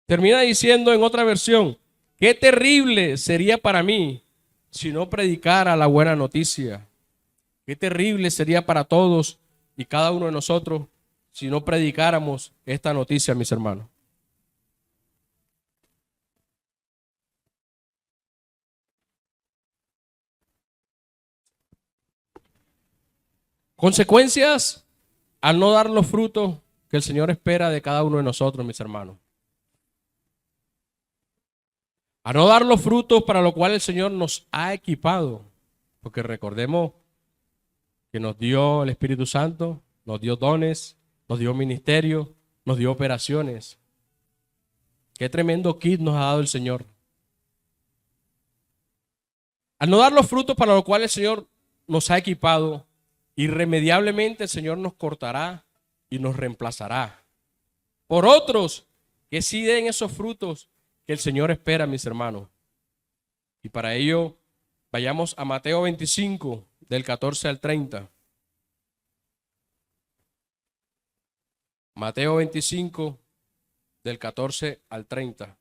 [SPEAKER 1] Termina diciendo en otra versión, qué terrible sería para mí si no predicara la buena noticia. Qué terrible sería para todos y cada uno de nosotros si no predicáramos esta noticia, mis hermanos. Consecuencias al no dar los frutos que el Señor espera de cada uno de nosotros, mis hermanos. A no dar los frutos para los cuales el Señor nos ha equipado. Porque recordemos que nos dio el Espíritu Santo, nos dio dones, nos dio ministerio, nos dio operaciones. Qué tremendo kit nos ha dado el Señor. Al no dar los frutos para los cuales el Señor nos ha equipado, irremediablemente el Señor nos cortará y nos reemplazará por otros que sí den esos frutos que el Señor espera, mis hermanos. Y para ello, vayamos a Mateo 25, del 14 al 30. Mateo 25, del 14 al 30.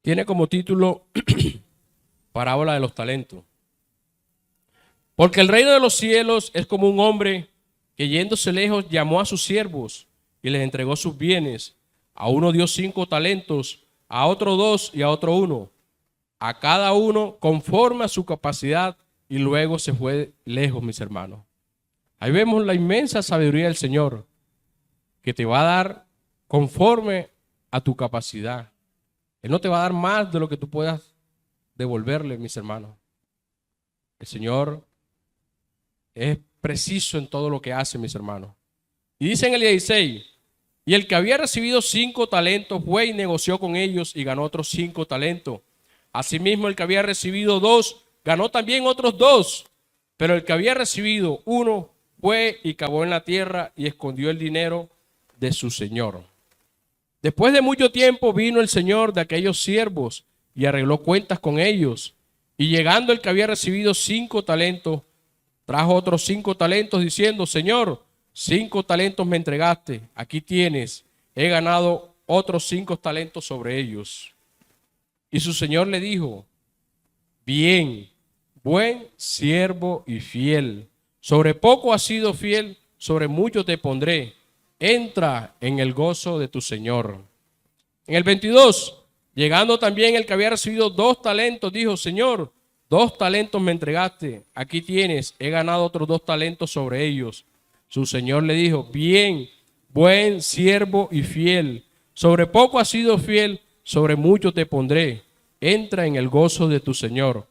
[SPEAKER 1] Tiene como título Parábola de los talentos. Porque el reino de los cielos es como un hombre que yéndose lejos llamó a sus siervos y les entregó sus bienes. A uno dio 5 talentos, a otro 2 y a otro 1. A cada uno conforme a su capacidad, y luego se fue lejos, mis hermanos. Ahí vemos la inmensa sabiduría del Señor, que te va a dar conforme a tu capacidad. Él no te va a dar más de lo que tú puedas devolverle, mis hermanos. El Señor es preciso en todo lo que hace, mis hermanos. Y dice en el 16, y el que había recibido 5 talentos fue y negoció con ellos y ganó otros 5 talentos. Asimismo, el que había recibido 2 ganó también otros 2. Pero el que había recibido 1 fue y cavó en la tierra y escondió el dinero de su señor. Después de mucho tiempo vino el señor de aquellos siervos y arregló cuentas con ellos. Y llegando el que había recibido 5 talentos, trajo otros 5 talentos diciendo, Señor, 5 talentos me entregaste, aquí tienes, he ganado otros 5 talentos sobre ellos. Y su señor le dijo, bien, buen siervo y fiel, sobre poco has sido fiel, sobre mucho te pondré, entra en el gozo de tu señor. En el 22, llegando también el que había recibido 2 talentos, dijo, Señor, 2 talentos me entregaste, aquí tienes, he ganado otros 2 talentos sobre ellos. Su señor le dijo, bien, buen siervo y fiel, sobre poco has sido fiel, sobre mucho te pondré, entra en el gozo de tu señor.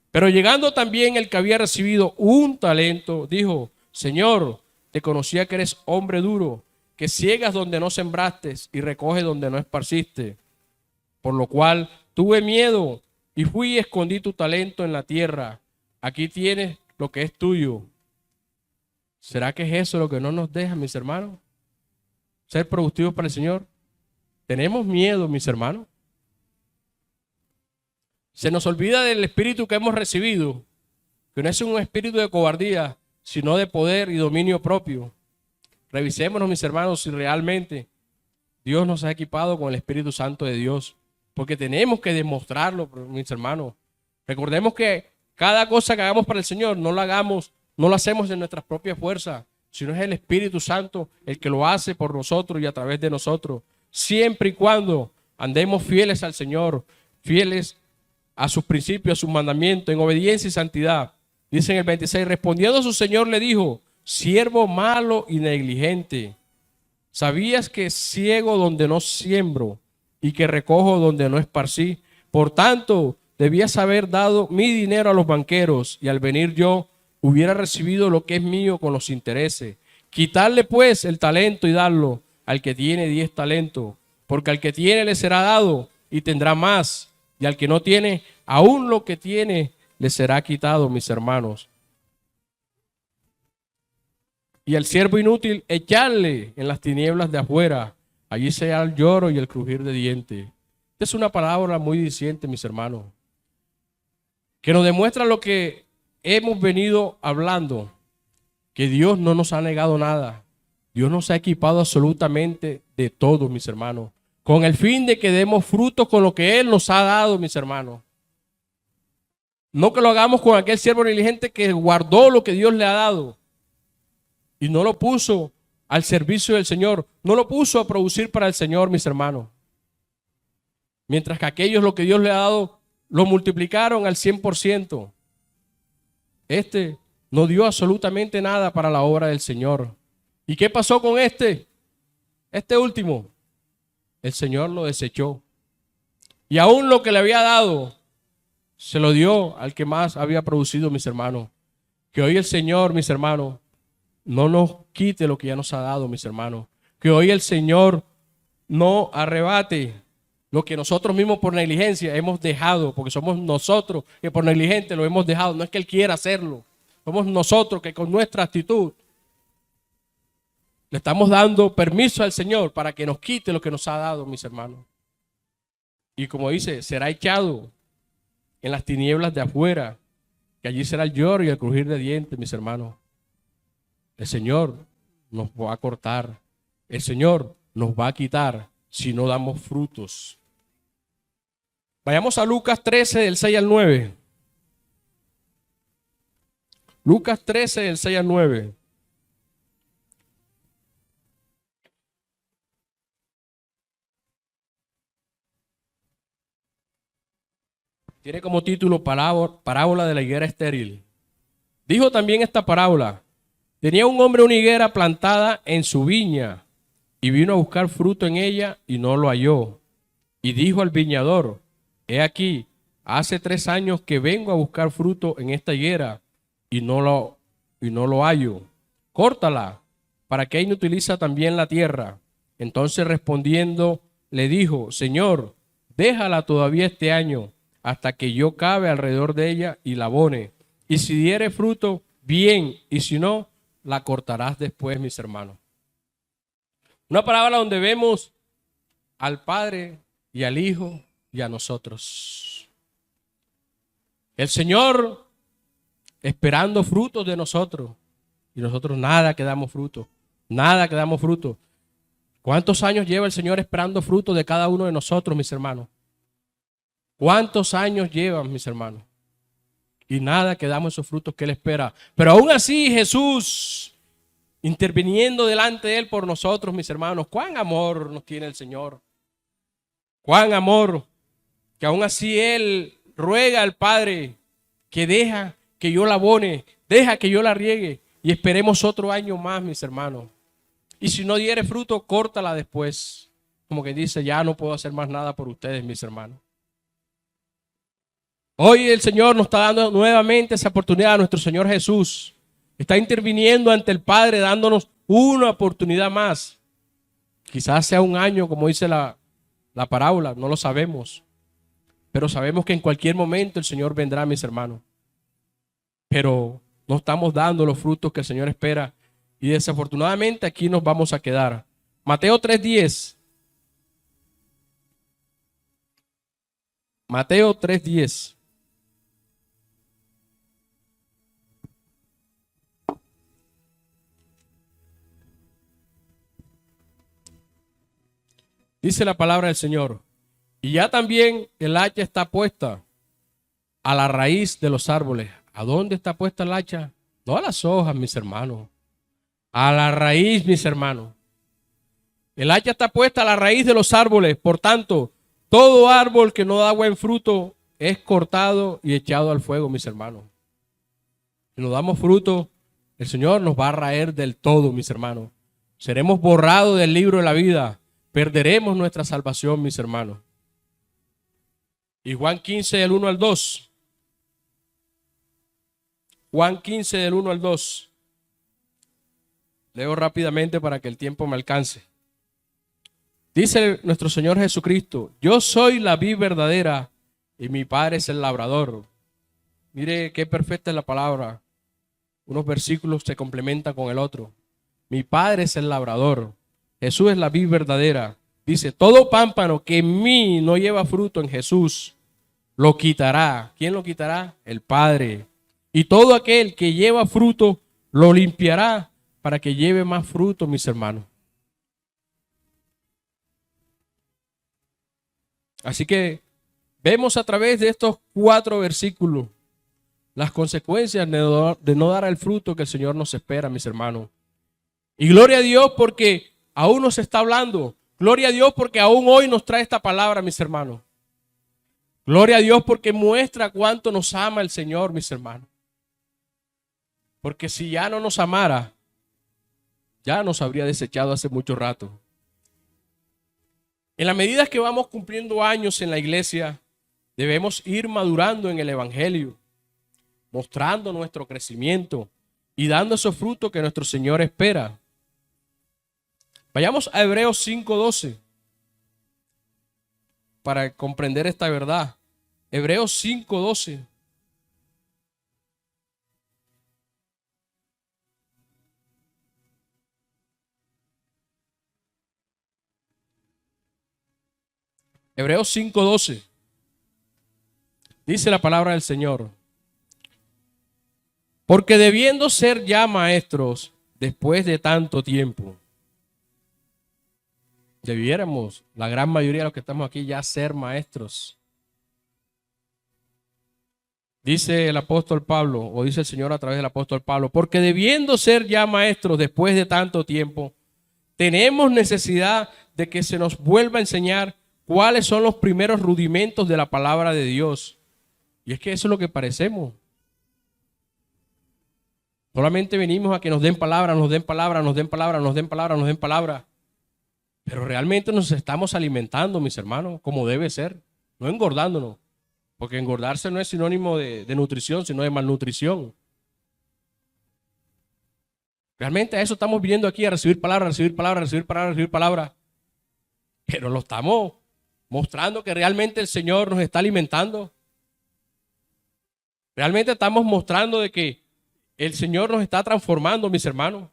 [SPEAKER 1] Pero llegando también el que había recibido 1 talento, dijo, Señor, te conocía que eres hombre duro, que ciegas donde no sembraste y recoges donde no esparciste. Por lo cual tuve miedo y fui y escondí tu talento en la tierra. Aquí tienes lo que es tuyo. ¿Será que es eso lo que no nos deja, mis hermanos? Ser productivos para el Señor. ¿Tenemos miedo, mis hermanos? Se nos olvida del espíritu que hemos recibido, que no es un espíritu de cobardía, sino de poder y dominio propio. Revisémonos, mis hermanos, si realmente Dios nos ha equipado con el Espíritu Santo de Dios, porque tenemos que demostrarlo, mis hermanos. Recordemos que cada cosa que hagamos para el Señor no lo hacemos en nuestras propias fuerzas, sino es el Espíritu Santo el que lo hace por nosotros y a través de nosotros, siempre y cuando andemos fieles al Señor, fieles a sus principios, a sus mandamientos, en obediencia y santidad. Dice en el 26, respondiendo su Señor le dijo, siervo malo y negligente, ¿sabías que ciego donde no siembro y que recojo donde no esparcí? Por tanto, debías haber dado mi dinero a los banqueros y al venir yo hubiera recibido lo que es mío con los intereses. Quitarle pues el talento y darlo al que tiene 10 talentos, porque al que tiene le será dado y tendrá más, y al que no tiene, aún lo que tiene le será quitado, mis hermanos. Y al siervo inútil echarle en las tinieblas de afuera, allí será el lloro y el crujir de dientes. Esta es una palabra muy diciente, mis hermanos, que nos demuestra lo que hemos venido hablando, que Dios no nos ha negado nada. Dios nos ha equipado absolutamente de todo, mis hermanos, con el fin de que demos frutos con lo que Él nos ha dado, mis hermanos. No que lo hagamos con aquel siervo negligente que guardó lo que Dios le ha dado y no lo puso al servicio del Señor. No lo puso a producir para el Señor, mis hermanos. Mientras que aquellos lo que Dios le ha dado, lo multiplicaron al 100%. Este no dio absolutamente nada para la obra del Señor. ¿Y qué pasó con este? Este último, el Señor lo desechó. Y aún lo que le había dado, se lo dio al que más había producido, mis hermanos. Que hoy el Señor, mis hermanos, no nos quite lo que ya nos ha dado, mis hermanos. Que hoy el Señor no arrebate lo que nosotros mismos por negligencia hemos dejado, porque somos nosotros que por negligente lo hemos dejado. No es que Él quiera hacerlo. Somos nosotros que con nuestra actitud le estamos dando permiso al Señor para que nos quite lo que nos ha dado, mis hermanos. Y como dice, será echado en las tinieblas de afuera, que allí será el lloro y el crujir de dientes, mis hermanos. El Señor nos va a cortar. El Señor nos va a quitar si no damos frutos. Vayamos a Lucas 13, del 6 al 9. Lucas 13, del 6 al 9. Tiene como título parábola de la higuera estéril. Dijo también esta parábola: tenía un hombre una higuera plantada en su viña y vino a buscar fruto en ella y no lo halló. Y dijo al viñador: he aquí, hace 3 años que vengo a buscar fruto en esta higuera y no lo hallo. Córtala, para que inutiliza también la tierra. Entonces respondiendo le dijo: Señor, déjala todavía este año, hasta que yo cabe alrededor de ella y la abone. Y si diere fruto, bien, y si no, la cortarás después, mis hermanos. Una parábola donde vemos al Padre y al Hijo y a nosotros. El Señor esperando frutos de nosotros, y nosotros nada que damos fruto, nada que damos fruto. ¿Cuántos años lleva el Señor esperando frutos de cada uno de nosotros, mis hermanos? ¿Cuántos años llevan, mis hermanos? Y nada que damos esos frutos que Él espera. Pero aún así Jesús, interviniendo delante de Él por nosotros, mis hermanos, cuán amor nos tiene el Señor. Cuán amor, que aún así Él ruega al Padre que deja que yo la abone, deja que yo la riegue y esperemos otro año más, mis hermanos. Y si no diere fruto, córtala después. Como que dice, ya no puedo hacer más nada por ustedes, mis hermanos. Hoy el Señor nos está dando nuevamente esa oportunidad a nuestro Señor Jesús. Está interviniendo ante el Padre, dándonos una oportunidad más. Quizás sea un año, como dice la parábola, no lo sabemos. Pero sabemos que en cualquier momento el Señor vendrá, mis hermanos. Pero no estamos dando los frutos que el Señor espera. Y desafortunadamente aquí nos vamos a quedar. Mateo 3:10. Mateo 3:10. Dice la palabra del Señor: y ya también el hacha está puesta a la raíz de los árboles. ¿A dónde está puesta el hacha? No a las hojas, mis hermanos. A la raíz, mis hermanos. El hacha está puesta a la raíz de los árboles. Por tanto, todo árbol que no da buen fruto es cortado y echado al fuego, mis hermanos. Si no damos fruto, el Señor nos va a raer del todo, mis hermanos. Seremos borrados del libro de la vida. Perderemos nuestra salvación, mis hermanos. Y Juan 15, del 1 al 2. Juan 15, del 1 al 2. Leo rápidamente para que el tiempo me alcance. Dice nuestro Señor Jesucristo: yo soy la vid verdadera y mi Padre es el labrador. Mire qué perfecta es la palabra. Unos versículos se complementan con el otro. Mi Padre es el labrador. Jesús es la vid verdadera. Dice: todo pámpano que en mí no lleva fruto, en Jesús lo quitará. ¿Quién lo quitará? El Padre. Y todo aquel que lleva fruto lo limpiará para que lleve más fruto, mis hermanos. Así que vemos a través de estos 4 versículos las consecuencias de no dar el fruto que el Señor nos espera, mis hermanos. Y gloria a Dios porque aún nos está hablando. Gloria a Dios porque aún hoy nos trae esta palabra, mis hermanos. Gloria a Dios porque muestra cuánto nos ama el Señor, mis hermanos. Porque si ya no nos amara, ya nos habría desechado hace mucho rato. En la medida que vamos cumpliendo años en la iglesia, debemos ir madurando en el Evangelio, mostrando nuestro crecimiento y dando esos frutos que nuestro Señor espera. Vayamos a Hebreos 5:12 para comprender esta verdad. Hebreos 5:12. Hebreos 5:12. Dice la palabra del Señor. Porque debiendo ser ya maestros después de tanto tiempo, debiéramos, la gran mayoría de los que estamos aquí, ya ser maestros. Dice el apóstol Pablo, o dice el Señor a través del apóstol Pablo, porque debiendo ser ya maestros después de tanto tiempo, tenemos necesidad de que se nos vuelva a enseñar cuáles son los primeros rudimentos de la palabra de Dios. Y es que eso es lo que parecemos. Solamente venimos a que nos den palabra, nos den palabra, nos den palabra, nos den palabra, nos den palabra. Pero realmente nos estamos alimentando, mis hermanos, como debe ser, no engordándonos. Porque engordarse no es sinónimo de nutrición, sino de malnutrición. Realmente a eso estamos viniendo aquí, a recibir palabra, recibir palabra, recibir palabra, recibir palabra. Pero lo estamos mostrando que realmente el Señor nos está alimentando. Realmente estamos mostrando de que el Señor nos está transformando, mis hermanos.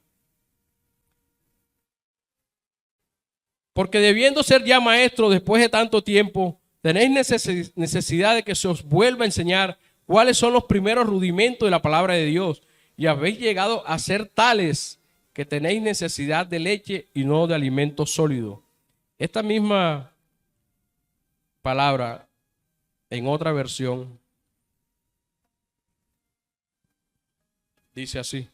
[SPEAKER 1] Porque debiendo ser ya maestros después de tanto tiempo, tenéis necesidad de que se os vuelva a enseñar cuáles son los primeros rudimentos de la palabra de Dios. Y habéis llegado a ser tales que tenéis necesidad de leche y no de alimento sólido. Esta misma palabra, en otra versión, dice así.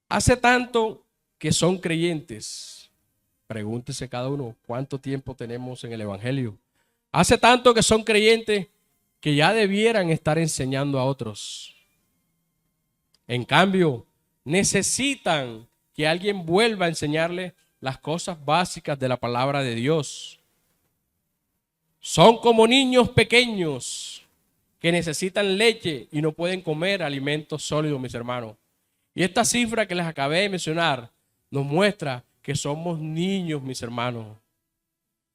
[SPEAKER 1] Hace tanto que son creyentes. Pregúntese cada uno, ¿cuánto tiempo tenemos en el Evangelio? Hace tanto que son creyentes que ya debieran estar enseñando a otros. En cambio, necesitan que alguien vuelva a enseñarles las cosas básicas de la palabra de Dios. Son como niños pequeños que necesitan leche y no pueden comer alimentos sólidos, mis hermanos. Y esta cifra que les acabé de mencionar nos muestra que somos niños, mis hermanos.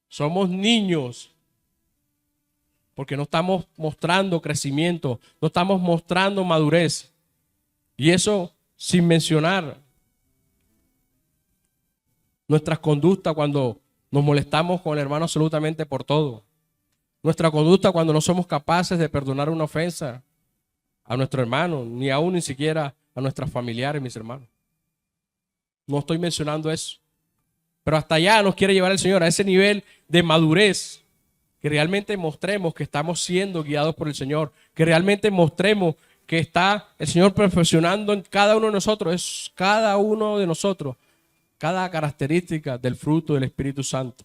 [SPEAKER 1] Somos niños porque no estamos mostrando crecimiento, no estamos mostrando madurez. Y eso sin mencionar nuestras conductas cuando nos molestamos con el hermano absolutamente por todo. Nuestra conducta cuando no somos capaces de perdonar una ofensa a nuestro hermano, ni aún ni siquiera a nuestros familiares, mis hermanos. No estoy mencionando eso. Pero hasta allá nos quiere llevar el Señor, a ese nivel de madurez, que realmente mostremos que estamos siendo guiados por el Señor, que realmente mostremos que está el Señor perfeccionando en cada uno de nosotros, es cada uno de nosotros, cada característica del fruto del Espíritu Santo.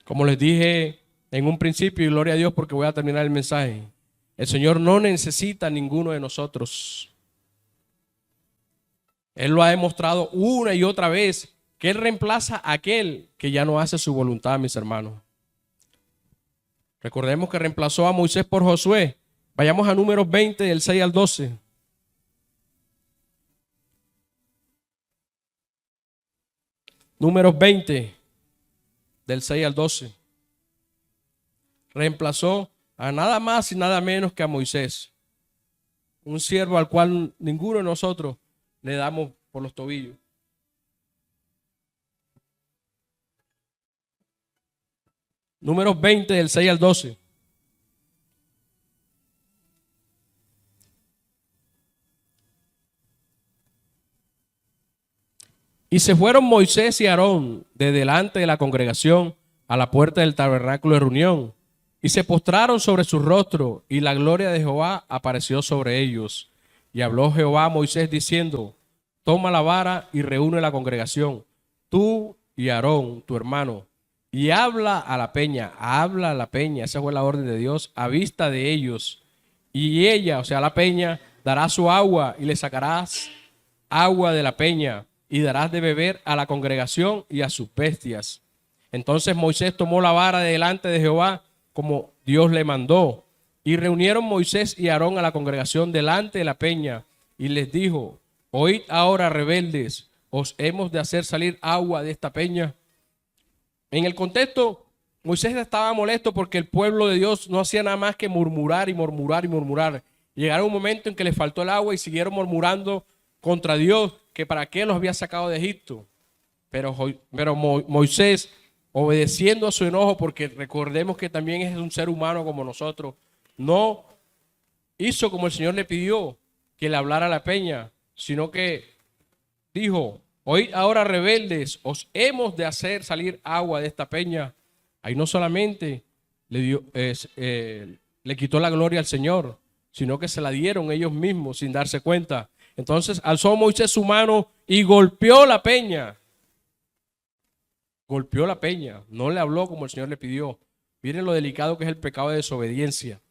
[SPEAKER 1] Como les dije en un principio, y gloria a Dios porque voy a terminar el mensaje, el Señor no necesita a ninguno de nosotros. Él lo ha demostrado una y otra vez, que Él reemplaza a aquel que ya no hace su voluntad, mis hermanos. Recordemos que reemplazó a Moisés por Josué. Vayamos a Números 20, del 6 al 12. Números 20, del 6 al 12. Reemplazó a nada más y nada menos que a Moisés, un siervo al cual ninguno de nosotros le damos por los tobillos. Números 20, del 6 al 12. Y se fueron Moisés y Aarón de delante de la congregación a la puerta del tabernáculo de reunión, y se postraron sobre su rostro, y la gloria de Jehová apareció sobre ellos. Y habló Jehová a Moisés diciendo: toma la vara y reúne la congregación, tú y Aarón, tu hermano, y habla a la peña, esa fue la orden de Dios, a vista de ellos. Y ella, o sea, la peña, dará su agua y le sacarás agua de la peña y darás de beber a la congregación y a sus bestias. Entonces Moisés tomó la vara de delante de Jehová como Dios le mandó. Y reunieron Moisés y Aarón a la congregación delante de la peña y les dijo: oíd ahora, rebeldes, ¿os hemos de hacer salir agua de esta peña? En el contexto, Moisés estaba molesto porque el pueblo de Dios no hacía nada más que murmurar y murmurar y murmurar. Llegaron un momento en que les faltó el agua y siguieron murmurando contra Dios, que para qué los había sacado de Egipto. Pero Moisés, obedeciendo a su enojo, porque recordemos que también es un ser humano como nosotros, no hizo como el Señor le pidió, que le hablara a la peña, sino que dijo: oíd ahora, rebeldes, os hemos de hacer salir agua de esta peña. Ahí no solamente le quitó la gloria al Señor, sino que se la dieron ellos mismos sin darse cuenta. Entonces alzó Moisés su mano y golpeó la peña. Golpeó la peña, no le habló como el Señor le pidió. Miren lo delicado que es el pecado de desobediencia.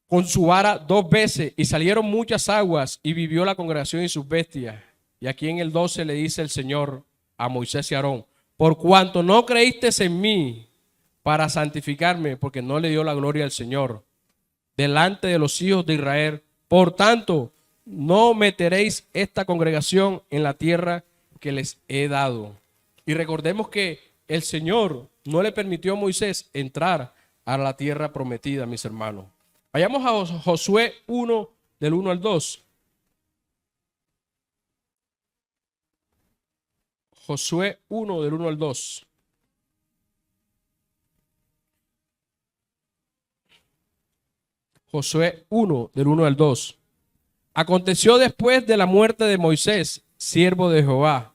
[SPEAKER 1] Con su vara 2 veces, y salieron muchas aguas, y vivió la congregación y sus bestias. Y aquí en el 12 le dice el Señor a Moisés y Aarón: por cuanto no creísteis en mí para santificarme, porque no le dio la gloria al Señor delante de los hijos de Israel, por tanto no meteréis esta congregación en la tierra que les he dado. Y recordemos que el Señor no le permitió a Moisés entrar a la tierra prometida, mis hermanos. Vayamos a Josué 1, del 1 al 2. Josué 1, del 1 al 2. Josué 1, del 1 al 2. Aconteció después de la muerte de Moisés, siervo de Jehová,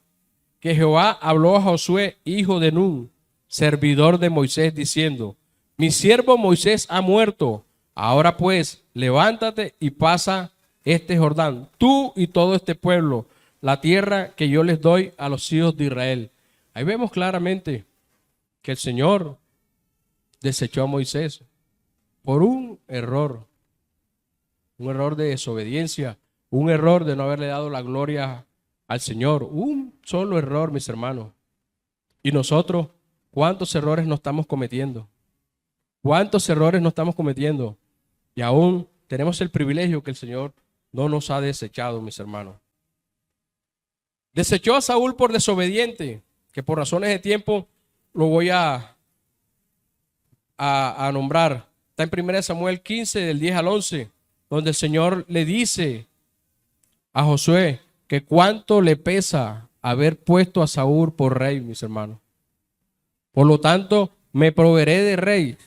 [SPEAKER 1] que Jehová habló a Josué, hijo de Nun, servidor de Moisés, diciendo: mi siervo Moisés ha muerto. Ahora pues, levántate y pasa este Jordán, tú y todo este pueblo, la tierra que yo les doy a los hijos de Israel. Ahí vemos claramente que el Señor desechó a Moisés por un error de desobediencia, un error de no haberle dado la gloria al Señor, un solo error, mis hermanos. Y nosotros, ¿cuántos errores no estamos cometiendo? ¿Cuántos errores no estamos cometiendo? Y aún tenemos el privilegio que el Señor no nos ha desechado, mis hermanos. Desechó a Saúl por desobediente, que por razones de tiempo lo voy a nombrar. Está en 1 Samuel 15, del 10 al 11, donde el Señor le dice a Josué que cuánto le pesa haber puesto a Saúl por rey, mis hermanos. Por lo tanto, me proveeré de rey.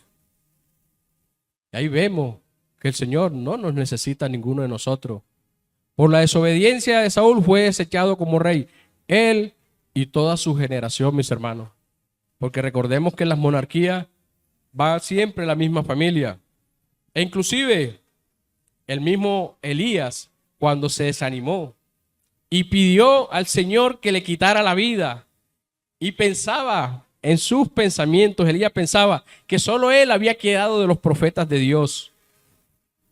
[SPEAKER 1] Y ahí vemos que el Señor no nos necesita a ninguno de nosotros. Por la desobediencia de Saúl fue desechado como rey, él y toda su generación, mis hermanos. Porque recordemos que en las monarquías va siempre la misma familia. E inclusive el mismo Elías, cuando se desanimó y pidió al Señor que le quitara la vida, y pensaba en sus pensamientos, Elías pensaba que solo él había quedado de los profetas de Dios.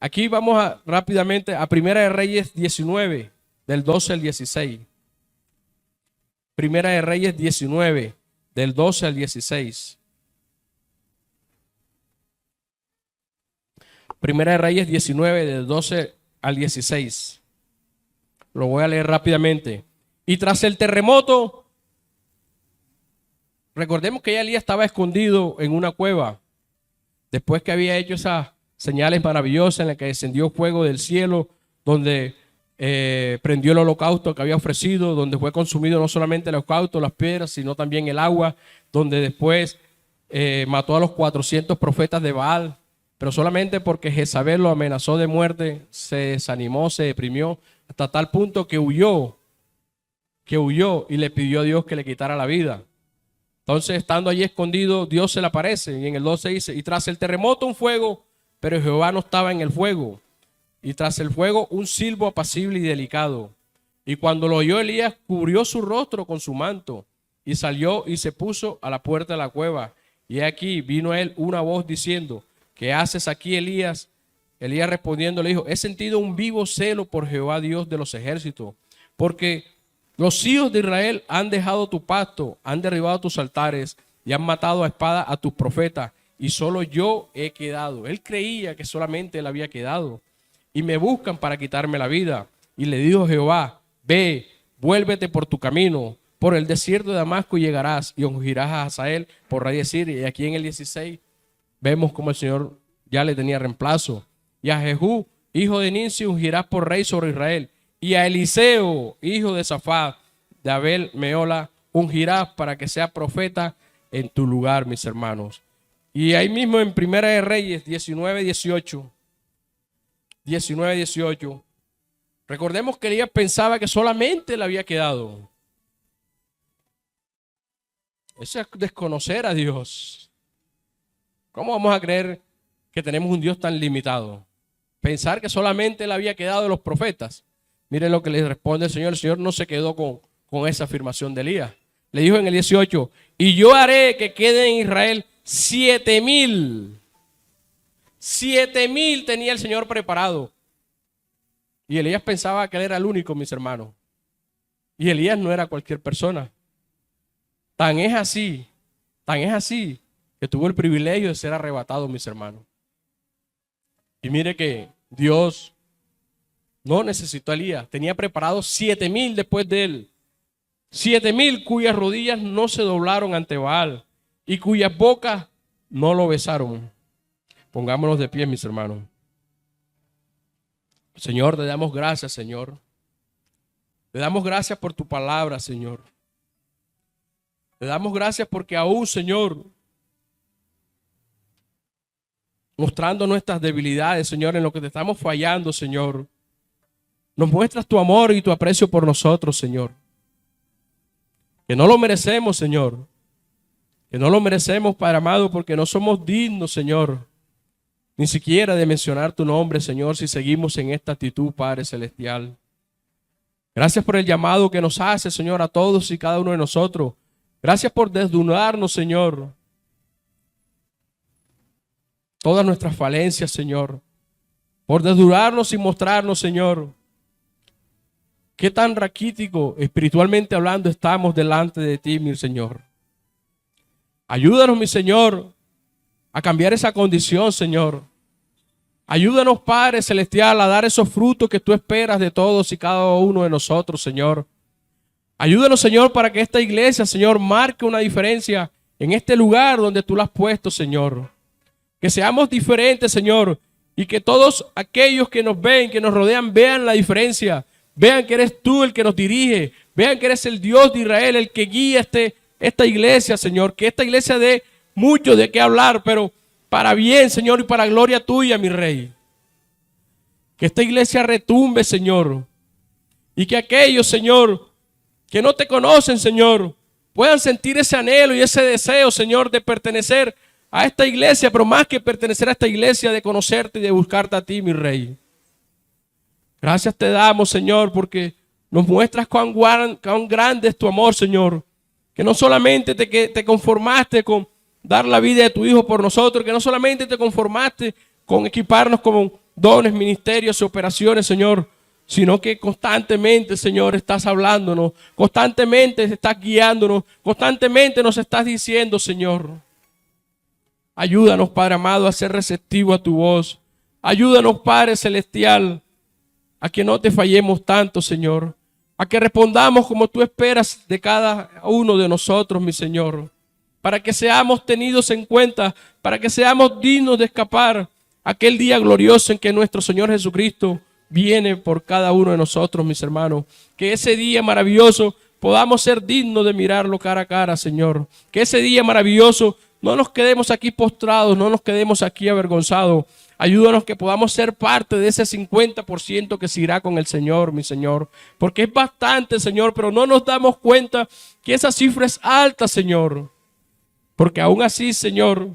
[SPEAKER 1] Aquí vamos rápidamente a Primera de Reyes 19, del 12 al 16. Primera de Reyes 19, del 12 al 16. Primera de Reyes 19, del 12 al 16. Lo voy a leer rápidamente. Y tras el terremoto, recordemos que ya Elías estaba escondido en una cueva, después que había hecho esas señales maravillosas en las que descendió fuego del cielo, donde prendió el holocausto que había ofrecido, donde fue consumido no solamente el holocausto, las piedras, sino también el agua, donde después mató a los 400 profetas de Baal, pero solamente porque Jezabel lo amenazó de muerte, se desanimó, se deprimió, hasta tal punto que huyó y le pidió a Dios que le quitara la vida. Entonces, estando allí escondido, Dios se le aparece, y en el 12 dice: y tras el terremoto un fuego, pero Jehová no estaba en el fuego. y tras el fuego un silbo apacible y delicado. Y cuando lo oyó Elías, cubrió su rostro con su manto y salió y se puso a la puerta de la cueva. Y aquí vino a él una voz diciendo: ¿qué haces aquí, Elías? Elías respondiendo le dijo: he sentido un vivo celo por Jehová Dios de los ejércitos, porque los hijos de Israel han dejado tu pacto, han derribado tus altares y han matado a espada a tus profetas, y solo yo he quedado. Él creía que solamente él había quedado, y me buscan para quitarme la vida. Y le dijo Jehová: ve, vuélvete por tu camino, por el desierto de Damasco llegarás, y ungirás a Hazael por rey de Siria. Y aquí en el 16 vemos como el Señor ya le tenía reemplazo. Y a Jehú, hijo de Nimsi, ungirás por rey sobre Israel. Y a Eliseo, hijo de Safat, de Abel Meola, ungirás para que sea profeta en tu lugar, mis hermanos. Y ahí mismo en Primera de Reyes 19:18, recordemos que Elías pensaba que solamente le había quedado. Eso es desconocer a Dios. ¿Cómo vamos a creer que tenemos un Dios tan limitado? Pensar que solamente le había quedado de los profetas. Miren lo que le responde el Señor. El Señor no se quedó con esa afirmación de Elías. Le dijo en el 18: y yo haré que quede en Israel 7,000. 7,000 tenía el Señor preparado. Y Elías pensaba que él era el único, mis hermanos. Y Elías no era cualquier persona. Tan es así que tuvo el privilegio de ser arrebatado, mis hermanos. Y mire que Dios no necesitó a Elías. Tenía preparados 7,000 después de él. 7,000 cuyas rodillas no se doblaron ante Baal y cuyas bocas no lo besaron. Pongámonos de pie, mis hermanos. Señor, te damos gracias, Señor. Te damos gracias por tu palabra, Señor. Te damos gracias porque aún, Señor, mostrando nuestras debilidades, Señor, en lo que te estamos fallando, Señor, nos muestras tu amor y tu aprecio por nosotros, Señor. Que no lo merecemos, Señor. Que no lo merecemos, Padre amado, porque no somos dignos, Señor, ni siquiera de mencionar tu nombre, Señor, si seguimos en esta actitud, Padre Celestial. Gracias por el llamado que nos hace, Señor, a todos y cada uno de nosotros. Gracias por desnudarnos, Señor, todas nuestras falencias, Señor. Por desnudarnos y mostrarnos, Señor, qué tan raquítico, espiritualmente hablando, estamos delante de ti, mi Señor. Ayúdanos, mi Señor, a cambiar esa condición, Señor. Ayúdanos, Padre Celestial, a dar esos frutos que tú esperas de todos y cada uno de nosotros, Señor. Ayúdanos, Señor, para que esta iglesia, Señor, marque una diferencia en este lugar donde tú la has puesto, Señor. Que seamos diferentes, Señor, y que todos aquellos que nos ven, que nos rodean, vean la diferencia. Vean que eres tú el que nos dirige. Vean que eres el Dios de Israel, el que guía esta iglesia, Señor. Que esta iglesia dé mucho de qué hablar, pero para bien, Señor, y para gloria tuya, mi Rey. Que esta iglesia retumbe, Señor. Y que aquellos, Señor, que no te conocen, Señor, puedan sentir ese anhelo y ese deseo, Señor, de pertenecer a esta iglesia, pero más que pertenecer a esta iglesia, de conocerte y de buscarte a ti, mi Rey. Gracias te damos, Señor, porque nos muestras cuán grande es tu amor, Señor. Que no solamente te conformaste con dar la vida de tu Hijo por nosotros, que no solamente te conformaste con equiparnos con dones, ministerios y operaciones, Señor, sino que constantemente, Señor, estás hablándonos, constantemente estás guiándonos, constantemente nos estás diciendo, Señor. Ayúdanos, Padre amado, a ser receptivos a tu voz. Ayúdanos, Padre Celestial, a que no te fallemos tanto, Señor. A que respondamos como tú esperas de cada uno de nosotros, mi Señor. Para que seamos tenidos en cuenta, para que seamos dignos de escapar aquel día glorioso en que nuestro Señor Jesucristo viene por cada uno de nosotros, mis hermanos. Que ese día maravilloso podamos ser dignos de mirarlo cara a cara, Señor. Que ese día maravilloso no nos quedemos aquí postrados, no nos quedemos aquí avergonzados. Ayúdanos que podamos ser parte de ese 50% que se irá con el Señor, mi Señor. Porque es bastante, Señor, pero no nos damos cuenta que esa cifra es alta, Señor. Porque aún así, Señor,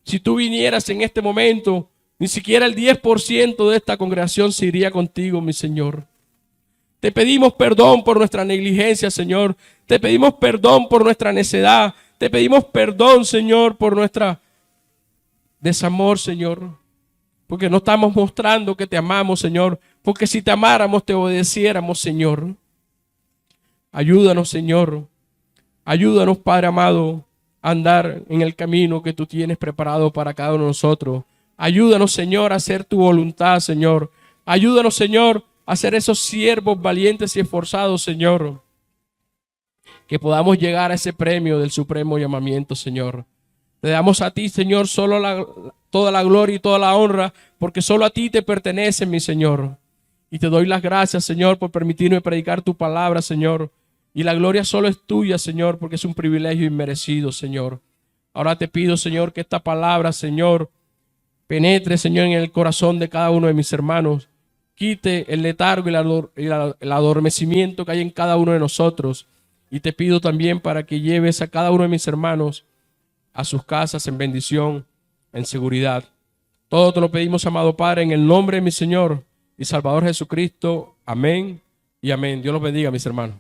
[SPEAKER 1] si tú vinieras en este momento, Ni siquiera el 10% de esta congregación se iría contigo, mi Señor. Te pedimos perdón por nuestra negligencia, Señor. Te pedimos perdón por nuestra necedad. Te pedimos perdón, Señor, por nuestra desamor, Señor. Porque no estamos mostrando que te amamos, Señor. Porque si te amáramos, te obedeciéramos, Señor. Ayúdanos, Señor. Ayúdanos, Padre amado, a andar en el camino que tú tienes preparado para cada uno de nosotros. Ayúdanos, Señor, a hacer tu voluntad, Señor. Ayúdanos, Señor, a ser esos siervos valientes y esforzados, Señor. Que podamos llegar a ese premio del supremo llamamiento, Señor. Te damos a ti, Señor, toda la gloria y toda la honra, porque solo a ti te pertenece, mi Señor. Y te doy las gracias, Señor, por permitirme predicar tu palabra, Señor. Y la gloria solo es tuya, Señor, porque es un privilegio inmerecido, Señor. Ahora te pido, Señor, que esta palabra, Señor, penetre, Señor, en el corazón de cada uno de mis hermanos. Quite el letargo y el adormecimiento que hay en cada uno de nosotros. Y te pido también para que lleves a cada uno de mis hermanos a sus casas en bendición, en seguridad. Todo te lo pedimos, amado Padre, en el nombre de mi Señor y Salvador Jesucristo. Amén y amén. Dios los bendiga, mis hermanos.